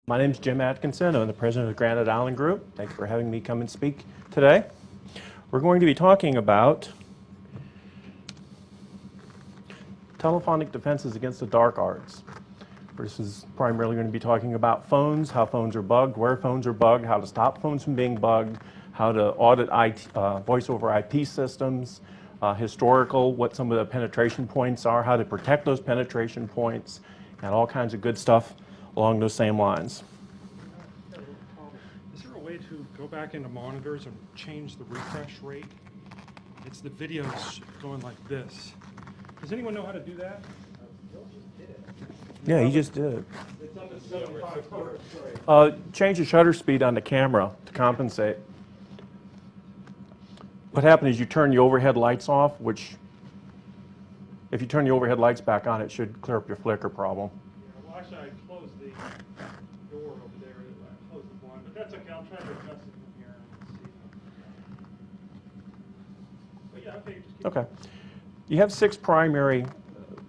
My name is Jim Atkinson. I'm the president of the Granite Island Group. Thank you for having me come and speak today. We're going to be talking about telephonic defenses against the dark arts. This is primarily going to be talking about phones, how phones are bugged, where phones are bugged, how to stop phones from being bugged, how to audit voice over IP systems, historical, what some of the penetration points are, how to protect those penetration points, and all kinds of good stuff along those same lines. Is there a way to go back into monitors and change the refresh rate? It's the videos going like this. Does anyone know how to do that? Yeah, he just did it. It's up at 75 Change the shutter speed on the camera to compensate. What happened is you turn the overhead lights off, which if you turn the overhead lights back on, it should clear up your flicker problem. Yeah, well, actually, I closed the door over there. I closed the blind, but that's okay. I'll try to adjust it from here and see. But yeah, okay. Just keep Okay. You have 6 primary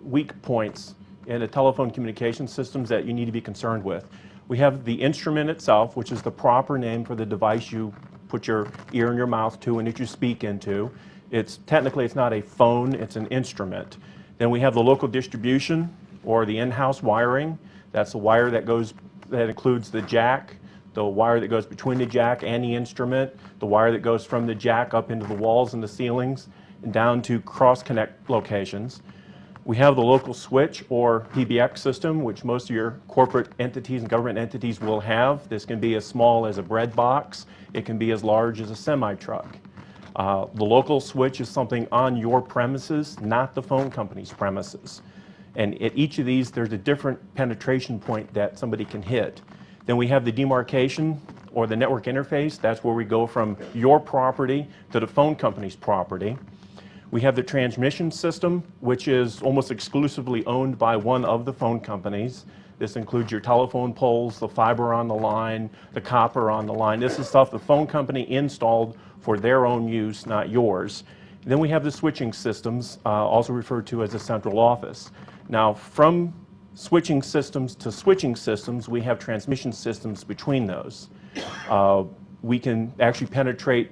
weak points in the telephone communication systems that you need to be concerned with. We have the instrument itself, which is the proper name for the device you put your ear and your mouth to and that you speak into. Technically, it's not a phone, it's an instrument. Then we have the local distribution or the in-house wiring. That's the wire that includes the jack, the wire that goes between the jack and the instrument, the wire that goes from the jack up into the walls and the ceilings and down to cross-connect locations. We have the local switch or PBX system, which most of your corporate entities and government entities will have. This can be as small as a bread box. It can be as large as a semi-truck. The local switch is something on your premises, not the phone company's premises. And at each of these, there's a different penetration point that somebody can hit. Then we have the demarcation or the network interface. That's where we go from your property to the phone company's property. We have the transmission system, which is almost exclusively owned by one of the phone companies. This includes your telephone poles, the fiber on the line, the copper on the line. This is stuff the phone company installed for their own use, not yours. Then we have the switching systems, also referred to as a central office. Now, from switching systems to switching systems, we have transmission systems between those. We can actually penetrate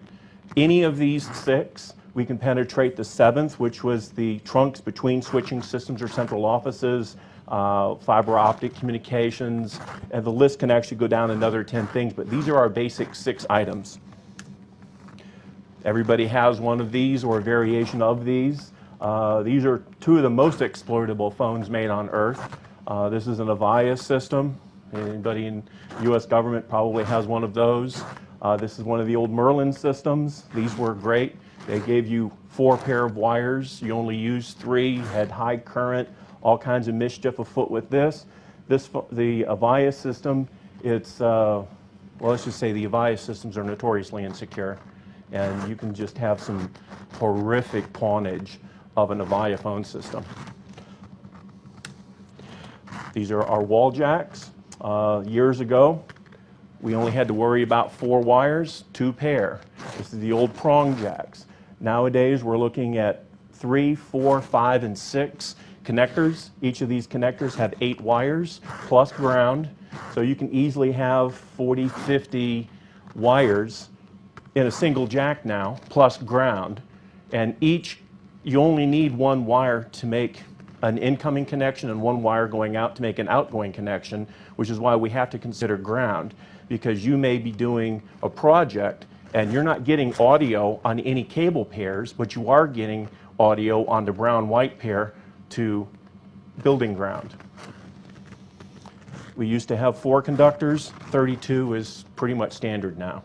any of these 6. We can penetrate the 7th, which was the trunks between switching systems or central offices, fiber optic communications, and the list can actually go down another 10 things, but these are our basic 6 items. Everybody has one of these or a variation of these. These are 2 of the most exploitable phones made on Earth. This is an Avaya system. Anybody in the U.S. government probably has one of those. This is one of the old Merlin systems. These were great. They gave you 4 pair of wires. You only used 3, had high current, all kinds of mischief afoot with this. The Avaya system, well, let's just say the Avaya systems are notoriously insecure. And you can just have some horrific pawnage of an Avaya phone system. These are our wall jacks. Years ago, we only had to worry about 4 wires, 2 pair. This is the old prong jacks. Nowadays, we're looking at 3, 4, 5, and 6 connectors. Each of these connectors have 8 wires plus ground. So you can easily have 40, 50 wires in a single jack now, plus ground. And you only need 1 wire to make an incoming connection and 1 wire going out to make an outgoing connection, which is why we have to consider ground, because you may be doing a project and you're not getting audio on any cable pairs, but you are getting audio on the brown-white pair to building ground. We used to have 4 conductors. 32 is pretty much standard now.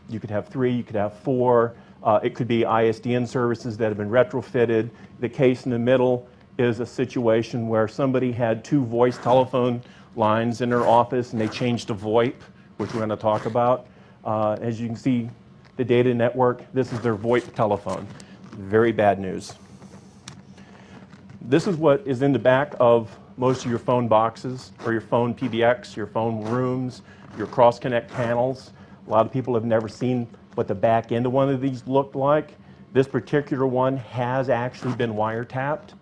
You could have 3, you could have 4. It could be ISDN services that have been retrofitted. The case in the middle is a situation where somebody had 2 voice telephone lines in their office and they changed to VoIP, which we're going to talk about. As you can see, the data network, this is their VoIP telephone. Very bad news. This is what is in the back of most of your phone boxes, or your phone PBX, your phone rooms, your cross-connect panels. A lot of people have never seen what the back end of one of these looked like. This particular one has actually been wiretapped.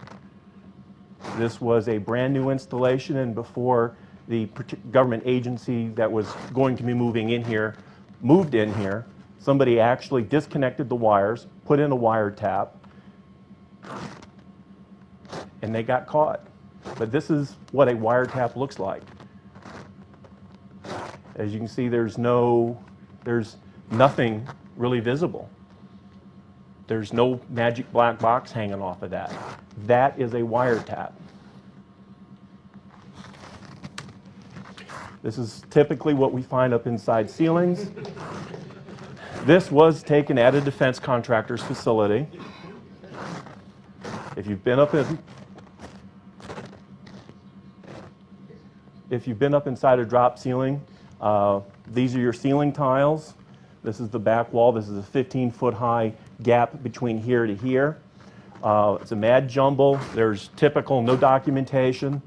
This was a brand new installation, and before the government agency that was going to be moving in here moved in here. Somebody actually disconnected the wires, put in a wiretap, and they got caught. But this is what a wiretap looks like. As you can see, there's nothing really visible. There's no magic black box hanging off of that. That is a wiretap. This is typically what we find up inside ceilings. This was taken at a defense contractor's facility. If you've been up inside a drop ceiling, these are your ceiling tiles. This is the back wall. This is a 15-foot high gap between here to here. It's a mad jumble. There's typical no documentation.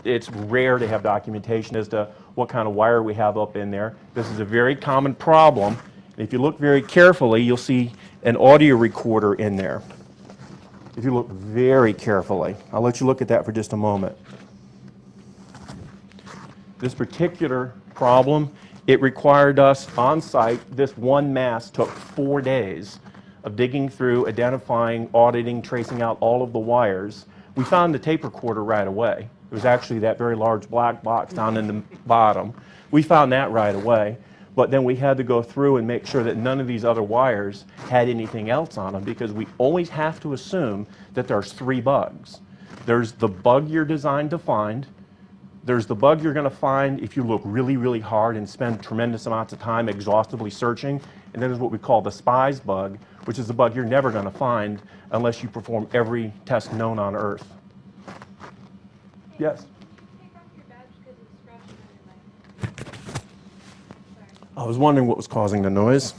It's rare to have documentation as to what kind of wire we have up in there. This is a very common problem. If you look very carefully, you'll see an audio recorder in there. If you look very carefully, I'll let you look at that for just a moment. This particular problem, it required us on site. This one mast took 4 days of digging through, identifying, auditing, tracing out all of the wires. We found the tape recorder right away. It was actually that very large black box down in the bottom. We found that right away. But then we had to go through and make sure that none of these other wires had anything else on them, because we always have to assume that there's 3 bugs. There's the bug you're designed to find. There's the bug you're going to find if you look really, really hard and spend tremendous amounts of time exhaustively searching. And then there's what we call the spies bug, which is the bug you're never going to find unless you perform every test known on Earth. Yes? Take off your badge because it's scratching on your leg. Sorry. I was wondering what was causing the noise.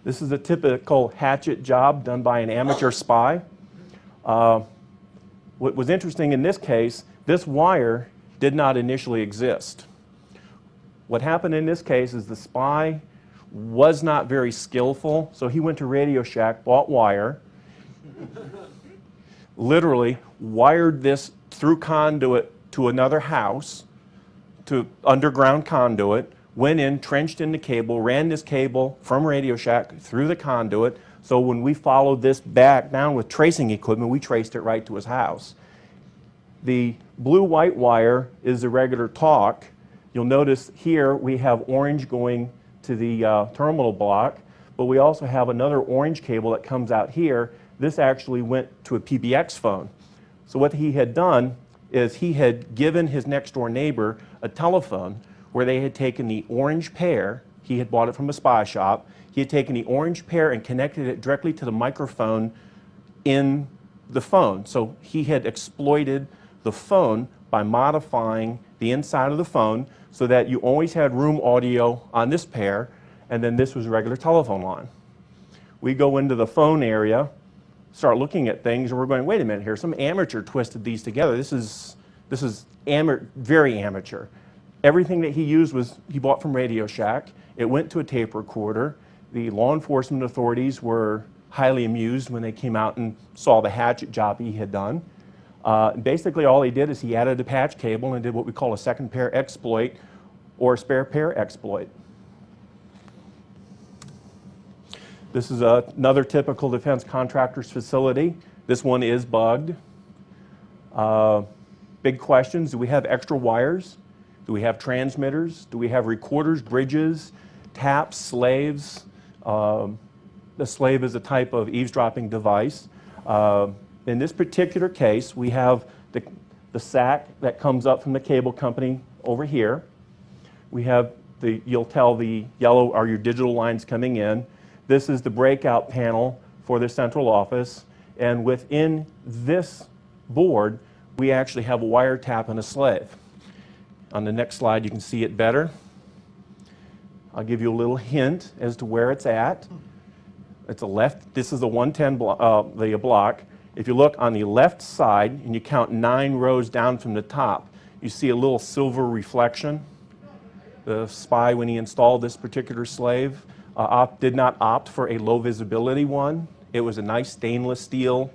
This is a typical hatchet job done by an amateur spy. What was interesting in this case, this wire did not initially exist. What happened in this case is the spy was not very skillful, so he went to Radio Shack, bought wire, literally wired this through conduit to another house, to underground conduit, went in, trenched in the cable, ran this cable from Radio Shack through the conduit, so when we followed this back down with tracing equipment, we traced it right to his house. The blue-white wire is the regular talk. You'll notice here we have orange going to the terminal block, but we also have another orange cable that comes out here. This actually went to a PBX phone. So what he had done is he had given his next-door neighbor a telephone where they had taken the orange pair. He had bought it from a spy shop. He had taken the orange pair and connected it directly to the microphone in the phone. So he had exploited the phone by modifying the inside of the phone so that you always had room audio on this pair, and then this was a regular telephone line. We go into the phone area, start looking at things, and we're going, wait a minute here, some amateur twisted these together. This is very amateur. Everything that he used was he bought from Radio Shack. It went to a tape recorder. The law enforcement authorities were highly amused when they came out and saw the hatchet job he had done. Basically all he did is he added a patch cable and did what we call a second pair exploit or a spare pair exploit. This is another typical defense contractor's facility. This one is bugged. Big questions: do we have extra wires? Do we have transmitters? Do we have recorders, bridges, taps, slaves? The slave is a type of eavesdropping device. In this particular case, we have the sack that comes up from the cable company over here. We have you'll tell the yellow are your digital lines coming in. This is the breakout panel for the central office. And within this board, we actually have a wiretap and a slave. On the next slide, you can see it better. I'll give you a little hint as to where it's at. It's a left. This is a 110 block. If you look on the left side and you count 9 rows down from the top, you see a little silver reflection. The spy, when he installed this particular slave, did not opt for a low visibility one. It was a nice stainless steel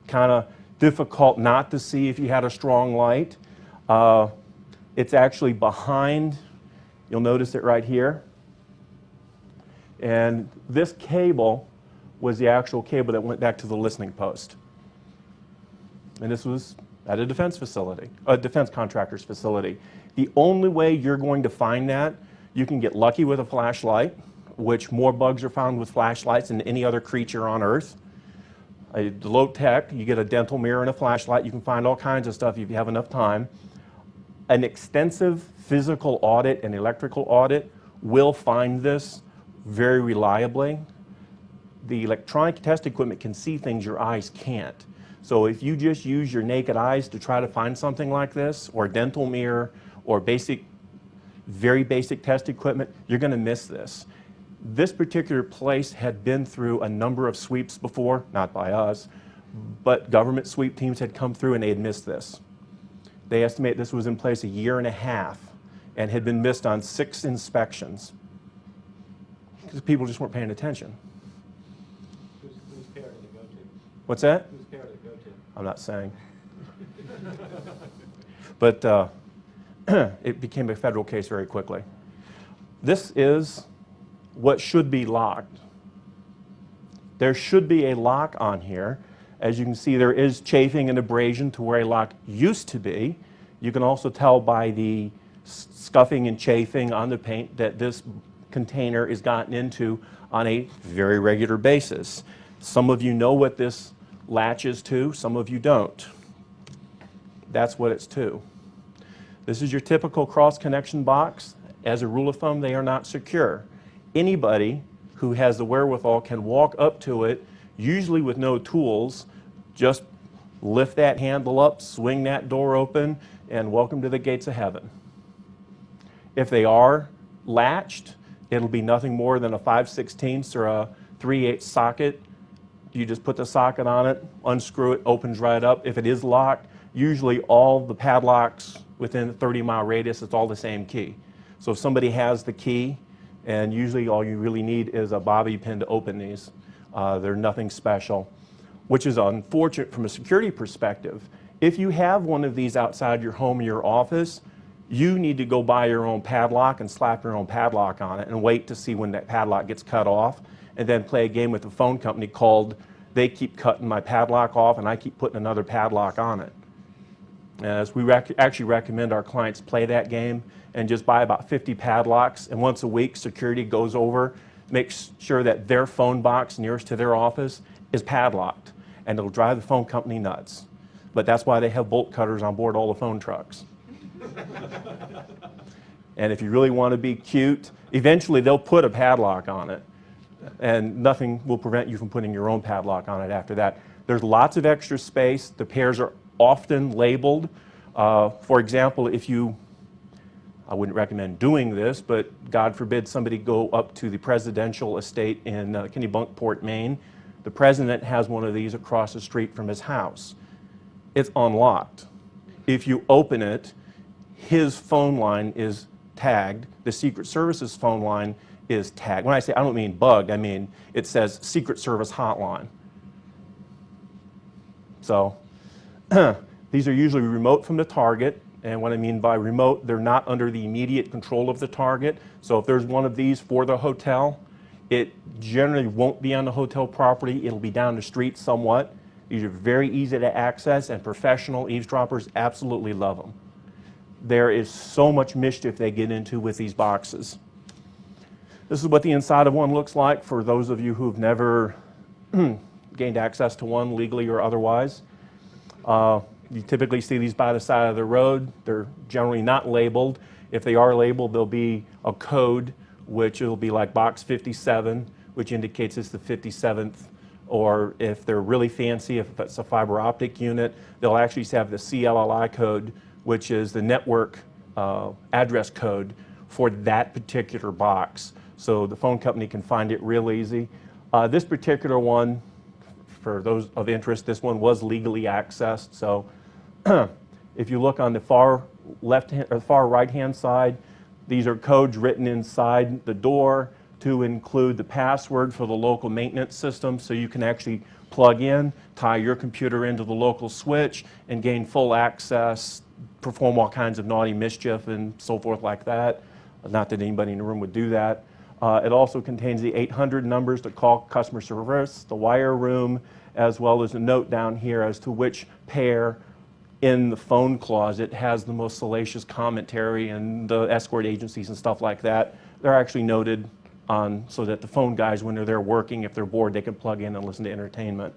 kind of difficult not to see if you had a strong light. It's actually behind, you'll notice it right here. And this cable was the actual cable that went back to the listening post. And this was at a defense facility, a defense contractor's facility. The only way you're going to find that, you can get lucky with a flashlight, which more bugs are found with flashlights than any other creature on Earth. Low tech, you get a dental mirror and a flashlight, you can find all kinds of stuff if you have enough time. An extensive physical audit and electrical audit will find this very reliably. The electronic test equipment can see things your eyes can't. So if you just use your naked eyes to try to find something like this, or a dental mirror, or very basic test equipment, you're going to miss this. This particular place had been through a number of sweeps before, not by us, but government sweep teams had come through and they had missed this. They estimate this was in place a year and a half and had been missed on 6 inspections because people just weren't paying attention. Whose care did it go to? What's that? Whose care did it go to? I'm not saying. But it became a federal case very quickly. This is what should be locked. There should be a lock on here. As you can see, there is chafing and abrasion to where a lock used to be. You can also tell by the scuffing and chafing on the paint that this container is gotten into on a very regular basis. Some of you know what this latch is to, some of you don't. That's what it's to. This is your typical cross-connection box. As a rule of thumb, they are not secure. Anybody who has the wherewithal can walk up to it, usually with no tools, just lift that handle up, swing that door open, and welcome to the gates of heaven. If they are latched, it'll be nothing more than a 5/16 or a 3/8 socket. You just put the socket on it, unscrew it, opens right up. If it is locked, usually all the padlocks within a 30-mile radius, it's all the same key. So if somebody has the key, and usually all you really need is a bobby pin to open these. They're nothing special, which is unfortunate from a security perspective. If you have one of these outside your home or your office, you need to go buy your own padlock and slap your own padlock on it and wait to see when that padlock gets cut off, and then play a game with the phone company called "They keep cutting my padlock off and I keep putting another padlock on it." As we actually recommend our clients play that game and just buy about 50 padlocks, and once a week security goes over, makes sure that their phone box nearest to their office is padlocked, and it'll drive the phone company nuts. But that's why they have bolt cutters on board all the phone trucks. And if you really want to be cute, eventually they'll put a padlock on it, and nothing will prevent you from putting your own padlock on it after that. There's lots of extra space. The pairs are often labeled. For example, I wouldn't recommend doing this, but God forbid somebody go up to the presidential estate in Kennebunkport, Maine. The president has one of these across the street from his house. It's unlocked. If you open it, his phone line is tagged. The Secret Service's phone line is tagged. When I say, I don't mean bugged, I mean it says Secret Service hotline. So these are usually remote from the target. And what I mean by remote, they're not under the immediate control of the target. So if there's one of these for the hotel, it generally won't be on the hotel property. It'll be down the street somewhat. These are very easy to access, and professional eavesdroppers absolutely love them. There is so much mischief they get into with these boxes. This is what the inside of one looks like for those of you who've never gained access to one legally or otherwise. You typically see these by the side of the road. They're generally not labeled. If they are labeled, there'll be a code, which will be like box 57, which indicates it's the 57th. Or if they're really fancy, if it's a fiber optic unit, they'll actually have the CLLI code, which is the network address code for that particular box. So the phone company can find it real easy. This particular one, for those of interest, this one was legally accessed. So if you look on the far left-hand or far right-hand side, these are codes written inside the door to include the password for the local maintenance system, so you can actually plug in, tie your computer into the local switch, and gain full access, perform all kinds of naughty mischief and so forth like that. Not that anybody in the room would do that. It also contains the 800 numbers to call customer service, the wire room, as well as a note down here as to which pair in the phone closet has the most salacious commentary, and the escort agencies and stuff like that. They're actually noted on so that the phone guys, when they're there working, if they're bored, they can plug in and listen to entertainment.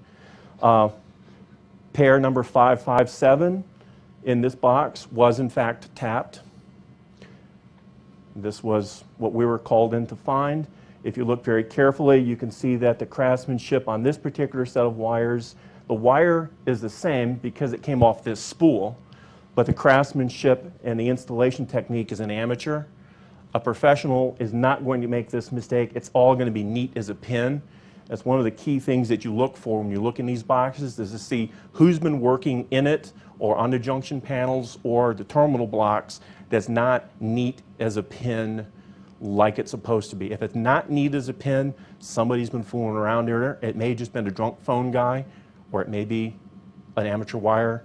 Pair number 557 in this box was in fact tapped. This was what we were called in to find. If you look very carefully, you can see that the craftsmanship on this particular set of wires, the wire is the same because it came off this spool, but the craftsmanship and the installation technique is an amateur. A professional is not going to make this mistake. It's all going to be neat as a pin. That's one of the key things that you look for when you look in these boxes, is to see who's been working in it or on the junction panels or the terminal blocks that's not neat as a pin like it's supposed to be. If it's not neat as a pin, somebody's been fooling around there. It may have just been a drunk phone guy, or it may be an amateur wire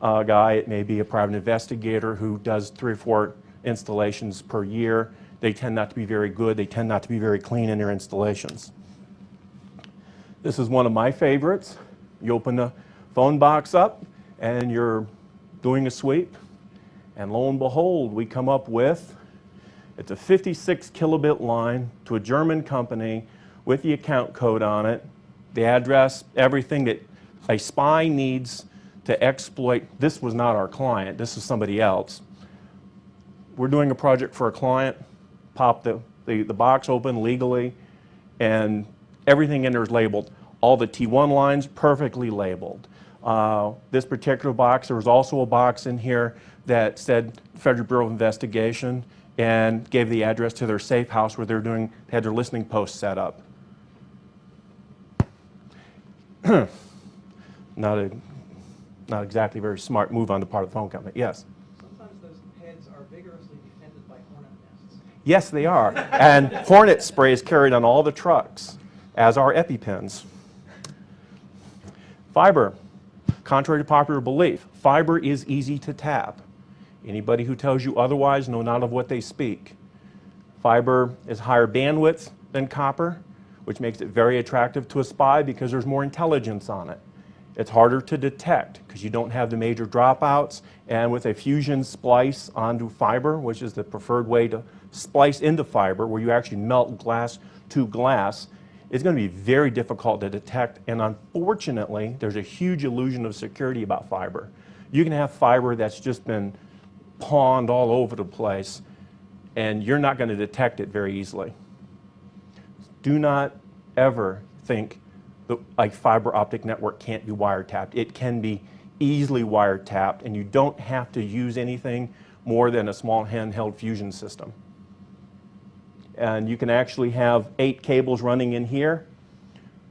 guy. It may be a private investigator who does 3 or 4 installations per year. They tend not to be very good. They tend not to be very clean in their installations. This is one of my favorites. You open the phone box up and you're doing a sweep, and lo and behold, we come up with, it's a 56 kilobit line to a German company with the account code on it, the address, everything that a spy needs to exploit. This was not our client, this is somebody else. We're doing a project for a client, pop the box open legally, and everything in there is labeled. All the T1 lines perfectly labeled. This particular box, there was also a box in here that said Federal Bureau of Investigation and gave the address to their safe house where they had their listening post set up. Not exactly very smart move on the part of the phone company. Yes? Sometimes those heads are vigorously defended by hornet nests. Yes, they are. And hornet spray is carried on all the trucks, as are EpiPens. Fiber. Contrary to popular belief, fiber is easy to tap. Anybody who tells you otherwise know not of what they speak. Fiber is higher bandwidth than copper, which makes it very attractive to a spy because there's more intelligence on it. It's harder to detect because you don't have the major dropouts, and with a fusion splice onto fiber, which is the preferred way to splice into fiber, where you actually melt glass to glass, it's going to be very difficult to detect, and unfortunately, there's a huge illusion of security about fiber. You can have fiber that's just been pawned all over the place, and you're not going to detect it very easily. Do not ever think that a fiber optic network can't be wiretapped. It can be easily wiretapped, and you don't have to use anything more than a small handheld fusion system. And you can actually have 8 cables running in here.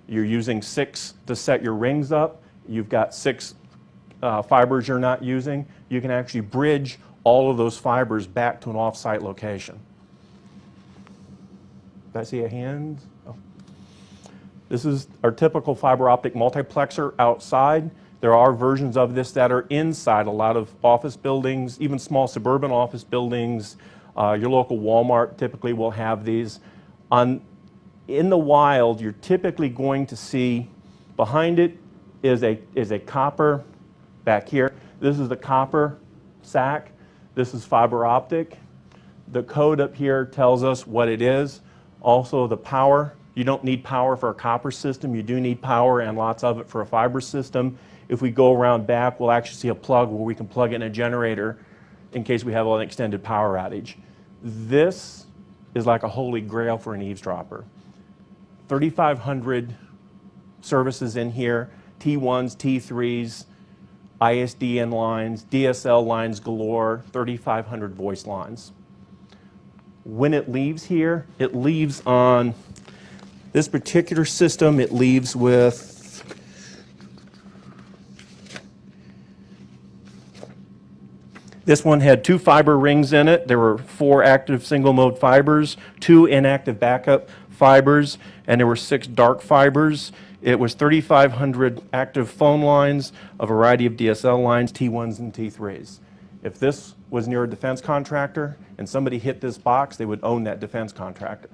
You're using 6 to set your rings up. You've got 6 fibers you're not using. You can actually bridge all of those fibers back to an off-site location. Did I see a hand? Oh. This is our typical fiber optic multiplexer outside. There are versions of this that are inside a lot of office buildings, even small suburban office buildings. Your local Walmart typically will have these. In the wild, you're typically going to see behind it is a copper back here. This is the copper sack. This is fiber optic. The code up here tells us what it is. Also the power. You don't need power for a copper system. You do need power, and lots of it, for a fiber system. If we go around back, we'll actually see a plug where we can plug in a generator in case we have an extended power outage. This is like a holy grail for an eavesdropper. 3,500 services in here, T1s, T3s, ISDN lines, DSL lines galore, 3,500 voice lines. When it leaves here, it leaves on this particular system, it leaves with this one had 2 fiber rings in it. There were 4 active single mode fibers, 2 inactive backup fibers, and there were 6 dark fibers. It was 3,500 active phone lines, a variety of DSL lines, T1s and T3s. If this was near a defense contractor and somebody hit this box, they would own that defense contractor.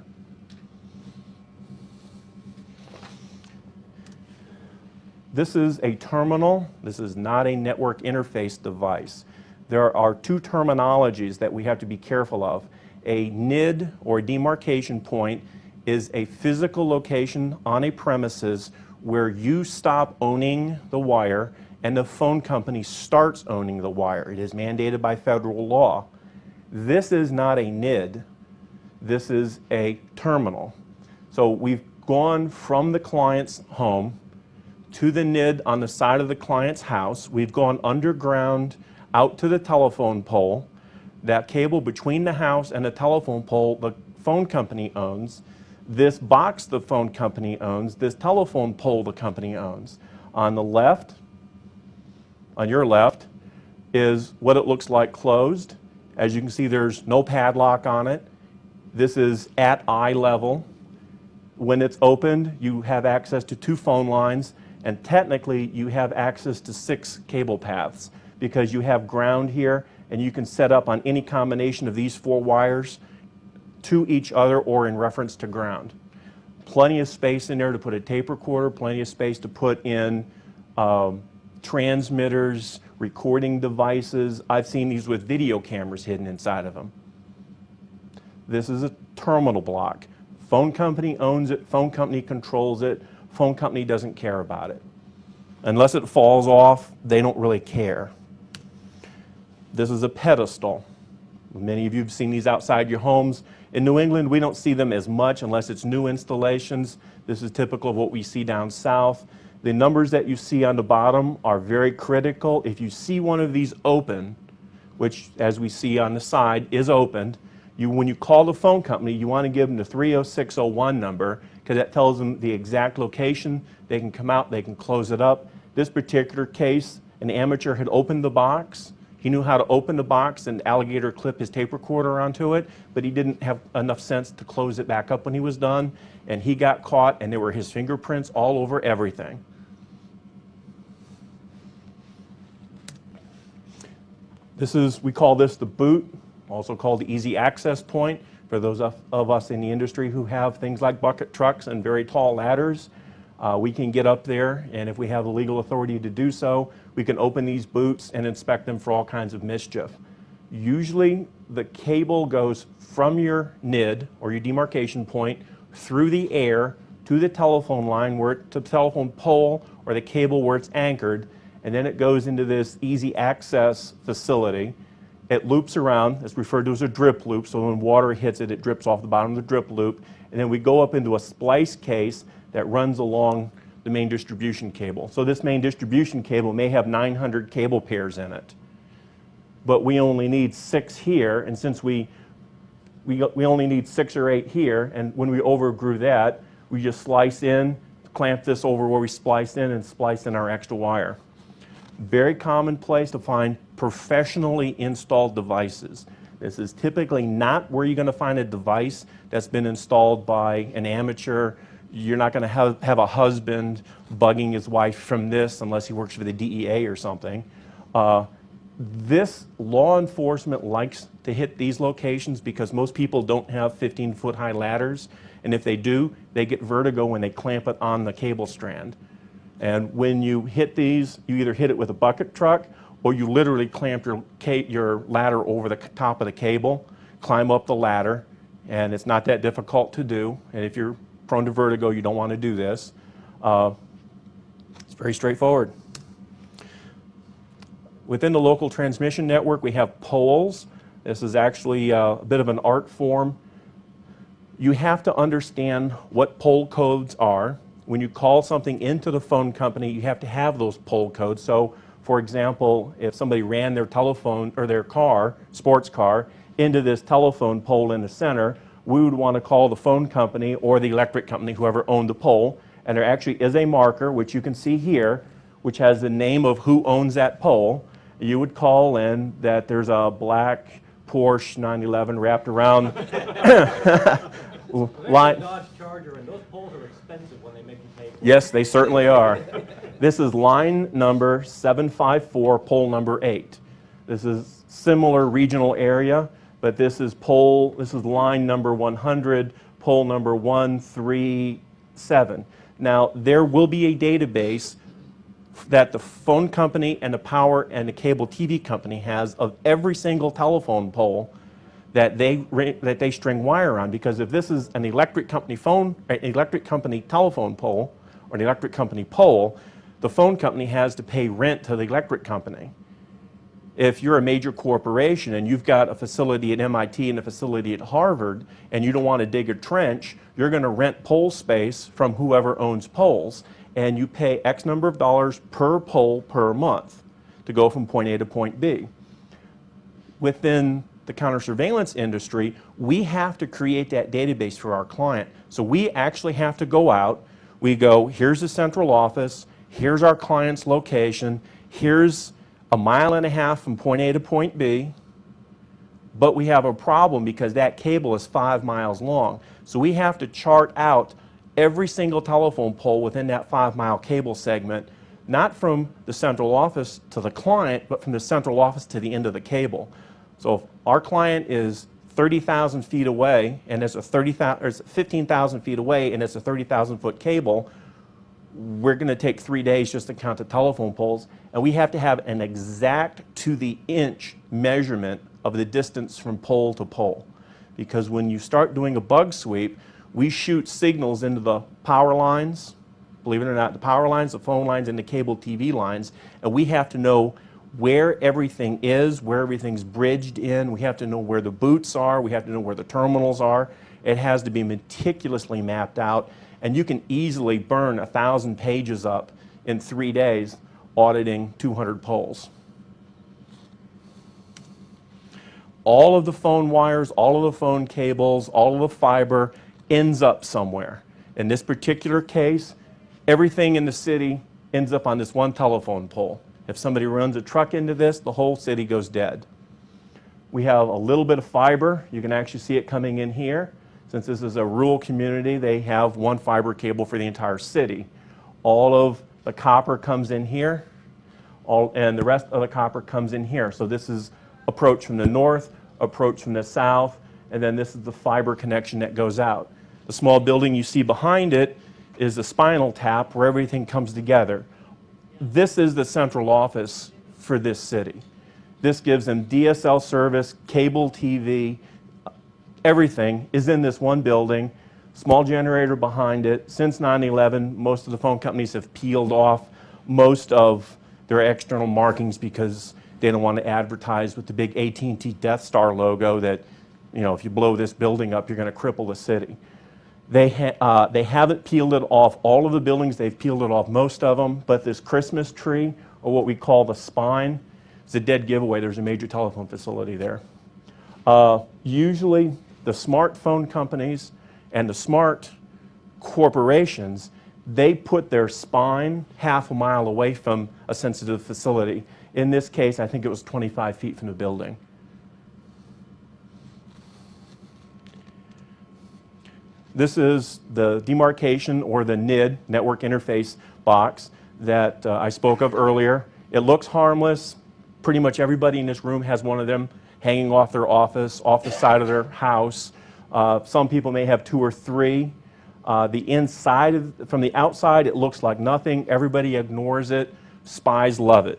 This is a terminal. This is not a network interface device. There are two terminologies that we have to be careful of. A NID, or demarcation point, is a physical location on a premises where you stop owning the wire and the phone company starts owning the wire. It is mandated by federal law. This is not a NID. This is a terminal. So we've gone from the client's home to the NID on the side of the client's house. We've gone underground out to the telephone pole. That cable between the house and the telephone pole, the phone company owns. This box the phone company owns. This telephone pole the company owns. On the left, on your left, is what it looks like closed. As you can see, there's no padlock on it. This is at eye level. When it's opened, you have access to 2 phone lines, and technically you have access to 6 cable paths because you have ground here, and you can set up on any combination of these 4 wires to each other or in reference to ground. Plenty of space in there to put a tape recorder, plenty of space to put in transmitters, recording devices. I've seen these with video cameras hidden inside of them. This is a terminal block. Phone company owns it, phone company controls it, phone company doesn't care about it. Unless it falls off, they don't really care. This is a pedestal. Many of you have seen these outside your homes. In New England, we don't see them as much unless it's new installations. This is typical of what we see down south. The numbers that you see on the bottom are very critical. If you see one of these open, which as we see on the side is opened, when you call the phone company, you want to give them the 30601 number because that tells them the exact location. They can come out, they can close it up. This particular case, an amateur had opened the box. He knew how to open the box and alligator clip his tape recorder onto it, but he didn't have enough sense to close it back up when he was done, and he got caught, and there were his fingerprints all over everything. We call this the boot, also called the easy access point for those of us in the industry who have things like bucket trucks and very tall ladders. We can get up there, and if we have the legal authority to do so, we can open these boots and inspect them for all kinds of mischief. Usually the cable goes from your NID, or your demarcation point, through the air to the telephone line, to the telephone pole, or the cable where it's anchored, and then it goes into this easy access facility. It loops around. It's referred to as a drip loop, so when water hits it, it drips off the bottom of the drip loop, and then we go up into a splice case that runs along the main distribution cable. So this main distribution cable may have 900 cable pairs in it, but we only need 6 here, and since we only need 6 or 8 here, and when we overgrew that, we just slice in, clamp this over where we spliced in, and splice in our extra wire. Very commonplace to find professionally installed devices. This is typically not where you're going to find a device that's been installed by an amateur. You're not going to have a husband bugging his wife from this unless he works for the DEA or something. This law enforcement likes to hit these locations because most people don't have 15-foot high ladders, and if they do, they get vertigo when they clamp it on the cable strand. And when you hit these, you either hit it with a bucket truck or you literally clamp your ladder over the top of the cable, climb up the ladder, and it's not that difficult to do. And if you're prone to vertigo, you don't want to do this. It's very straightforward. Within the local transmission network, we have poles. This is actually a bit of an art form. You have to understand what pole codes are. When you call something into the phone company, you have to have those pole codes. So, for example, if somebody ran their telephone or their car, sports car, into this telephone pole in the center, we would want to call the phone company or the electric company, whoever owned the pole, and there actually is a marker, which you can see here, which has the name of who owns that pole. You would call in that there's a black Porsche 911 wrapped around line. larger, and those poles are expensive when they make you pay for it. Yes, they certainly are. This is line number 754, pole number 8. This is similar regional area, but this is line number 100, pole number 137. Now, there will be a database that the phone company and the power and the cable TV company has of every single telephone pole that they string wire on, because if this is an electric company telephone pole or an electric company pole, the phone company has to pay rent to the electric company. If you're a major corporation and you've got a facility at MIT and a facility at Harvard and you don't want to dig a trench, you're going to rent pole space from whoever owns poles, and you pay X number of dollars per pole per month to go from point A to point B. Within the counter-surveillance industry, we have to create that database for our client. So we actually have to go out, we go, here's the central office, here's our client's location, here's a mile and a half from point A to point B, but we have a problem because that cable is 5 miles long. So we have to chart out every single telephone pole within that 5-mile cable segment, not from the central office to the client, but from the central office to the end of the cable. So if our client is 30,000 feet away and it's 15,000 feet away and it's a 30,000-foot cable, we're going to take 3 days just to count the telephone poles, and we have to have an exact to the inch measurement of the distance from pole to pole. Because when you start doing a bug sweep, we shoot signals into the power lines, believe it or not, the power lines, the phone lines, and the cable TV lines, and we have to know where everything is, where everything's bridged in. We have to know where the boots are. We have to know where the terminals are. It has to be meticulously mapped out, and you can easily burn 1,000 pages up in 3 days auditing 200 poles. All of the phone wires, all of the phone cables, all of the fiber ends up somewhere. In this particular case, everything in the city ends up on this one telephone pole. If somebody runs a truck into this, the whole city goes dead. We have a little bit of fiber. You can actually see it coming in here. Since this is a rural community, they have one fiber cable for the entire city. All of the copper comes in here, and the rest of the copper comes in here. So this is approach from the north, approach from the south, and then this is the fiber connection that goes out. The small building you see behind it is the spinal tap where everything comes together. This is the central office for this city. This gives them DSL service, cable TV, everything is in this one building. Small generator behind it. Since 9/11, most of the phone companies have peeled off most of their external markings because they don't want to advertise with the big AT&T Death Star logo that, you know, if you blow this building up, you're going to cripple the city. They haven't peeled it off all of the buildings. They've peeled it off most of them, but this Christmas tree, or what we call the spine, is a dead giveaway. There's a major telephone facility there. Usually the smartphone companies and the smart corporations, they put their spine half a mile away from a sensitive facility. In this case, I think it was 25 feet from the building. This is the demarcation, or the NID, network interface box, that I spoke of earlier. It looks harmless. Pretty much everybody in this room has one of them hanging off their office, off the side of their house. Some people may have 2 or 3. From the outside, it looks like nothing. Everybody ignores it. Spies love it.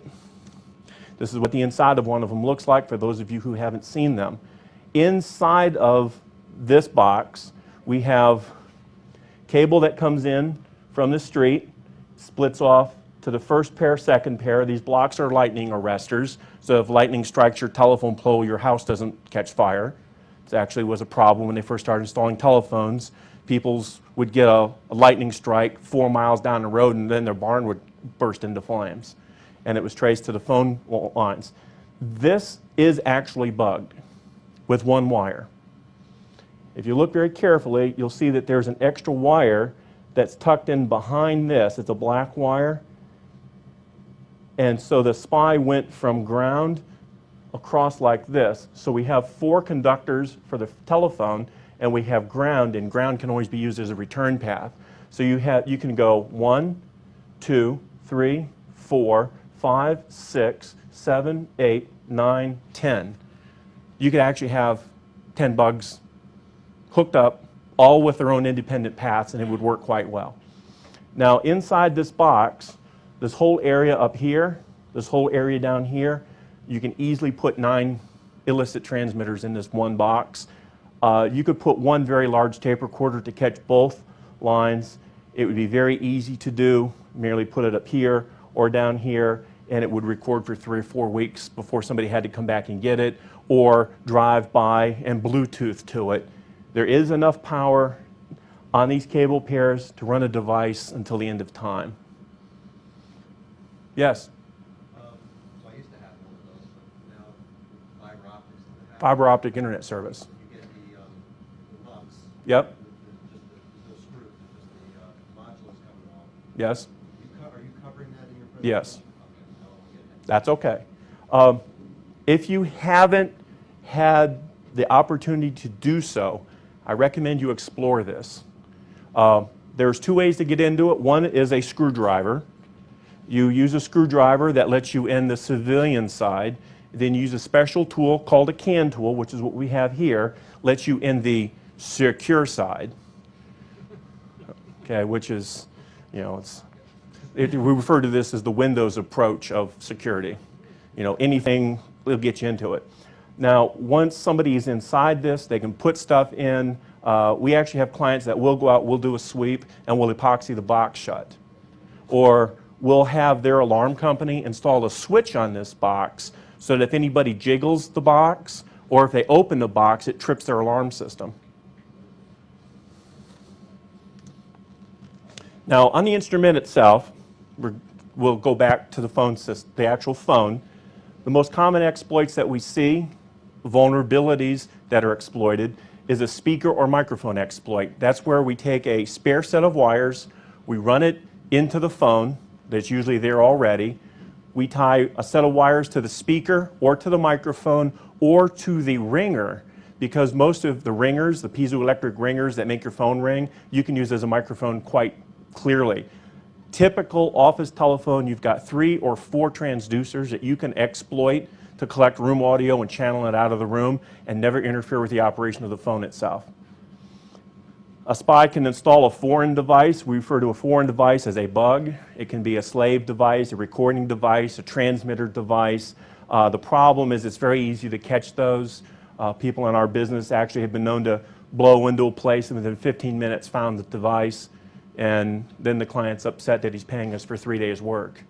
This is what the inside of one of them looks like for those of you who haven't seen them. Inside of this box, we have cable that comes in from the street, splits off to the first pair, second pair. These blocks are lightning arresters, so if lightning strikes your telephone pole, your house doesn't catch fire. It actually was a problem when they first started installing telephones. People would get a lightning strike 4 miles down the road, and then their barn would burst into flames. And it was traced to the phone lines. This is actually bugged with one wire. If you look very carefully, you'll see that there's an extra wire that's tucked in behind this. It's a black wire. And so the spy went from ground across like this. So we have 4 conductors for the telephone, and we have ground, and ground can always be used as a return path. So you can go 1, 2, 3, 4, 5, 6, 7, 8, 9, 10. You could actually have 10 bugs hooked up, all with their own independent paths, and it would work quite well. Now inside this box, this whole area up here, this whole area down here, you can easily put 9 illicit transmitters in this one box. You could put one very large tape recorder to catch both lines. It would be very easy to do. Merely put it up here or down here, and it would record for 3 or 4 weeks before somebody had to come back and get it, or drive by and Bluetooth to it. There is enough power on these cable pairs to run a device until the end of time. Yes? So I used to have one of those, but now fiber optics. Fiber optic internet service. You get the box. Yep. Just the screw, just the modules coming off. Yes? Are you covering that in your presentation? Yes. Okay, I won't get that. That's okay. If you haven't had the opportunity to do so, I recommend you explore this. There's 2 ways to get into it. One is a screwdriver. You use a screwdriver that lets you in the civilian side. Then you use a special tool called a CAN tool, which is what we have here, lets you in the secure side. Okay, which is, you know, we refer to this as the Windows approach of security. You know, anything will get you into it. Now, once somebody is inside this, they can put stuff in. We actually have clients that will go out, we'll do a sweep, and we'll epoxy the box shut. Or we'll have their alarm company install a switch on this box so that if anybody jiggles the box, or if they open the box, it trips their alarm system. Now, on the instrument itself, we'll go back to the phone system, the actual phone. The most common exploits that we see, vulnerabilities that are exploited, is a speaker or microphone exploit. That's where we take a spare set of wires, we run it into the phone that's usually there already. We tie a set of wires to the speaker or to the microphone or to the ringer, because most of the ringers, the piezoelectric ringers that make your phone ring, you can use as a microphone quite clearly. Typical office telephone, you've got 3 or 4 transducers that you can exploit to collect room audio and channel it out of the room and never interfere with the operation of the phone itself. A spy can install a foreign device. We refer to a foreign device as a bug. It can be a slave device, a recording device, a transmitter device. The problem is it's very easy to catch those. People in our business actually have been known to blow a window, place, and within 15 minutes found the device, and then the client's upset that he's paying us for 3 days' work.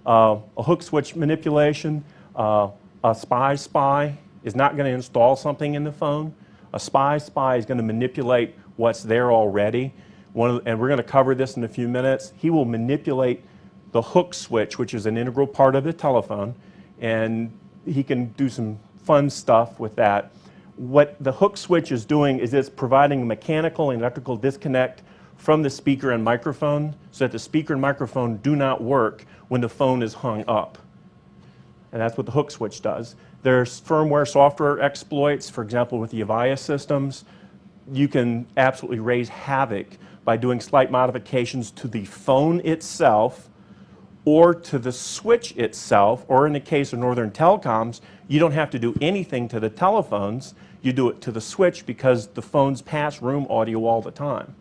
A hook switch manipulation. A spy is not going to install something in the phone. A spy is going to manipulate what's there already. And we're going to cover this in a few minutes. He will manipulate the hook switch, which is an integral part of the telephone, and he can do some fun stuff with that. What the hook switch is doing is it's providing a mechanical and electrical disconnect from the speaker and microphone so that the speaker and microphone do not work when the phone is hung up. And that's what the hook switch does. There's firmware software exploits, for example, with the Avaya systems. You can absolutely raise havoc by doing slight modifications to the phone itself or to the switch itself, or in the case of Northern Telecoms, you don't have to do anything to the telephones. You do it to the switch because the phones pass room audio all the time.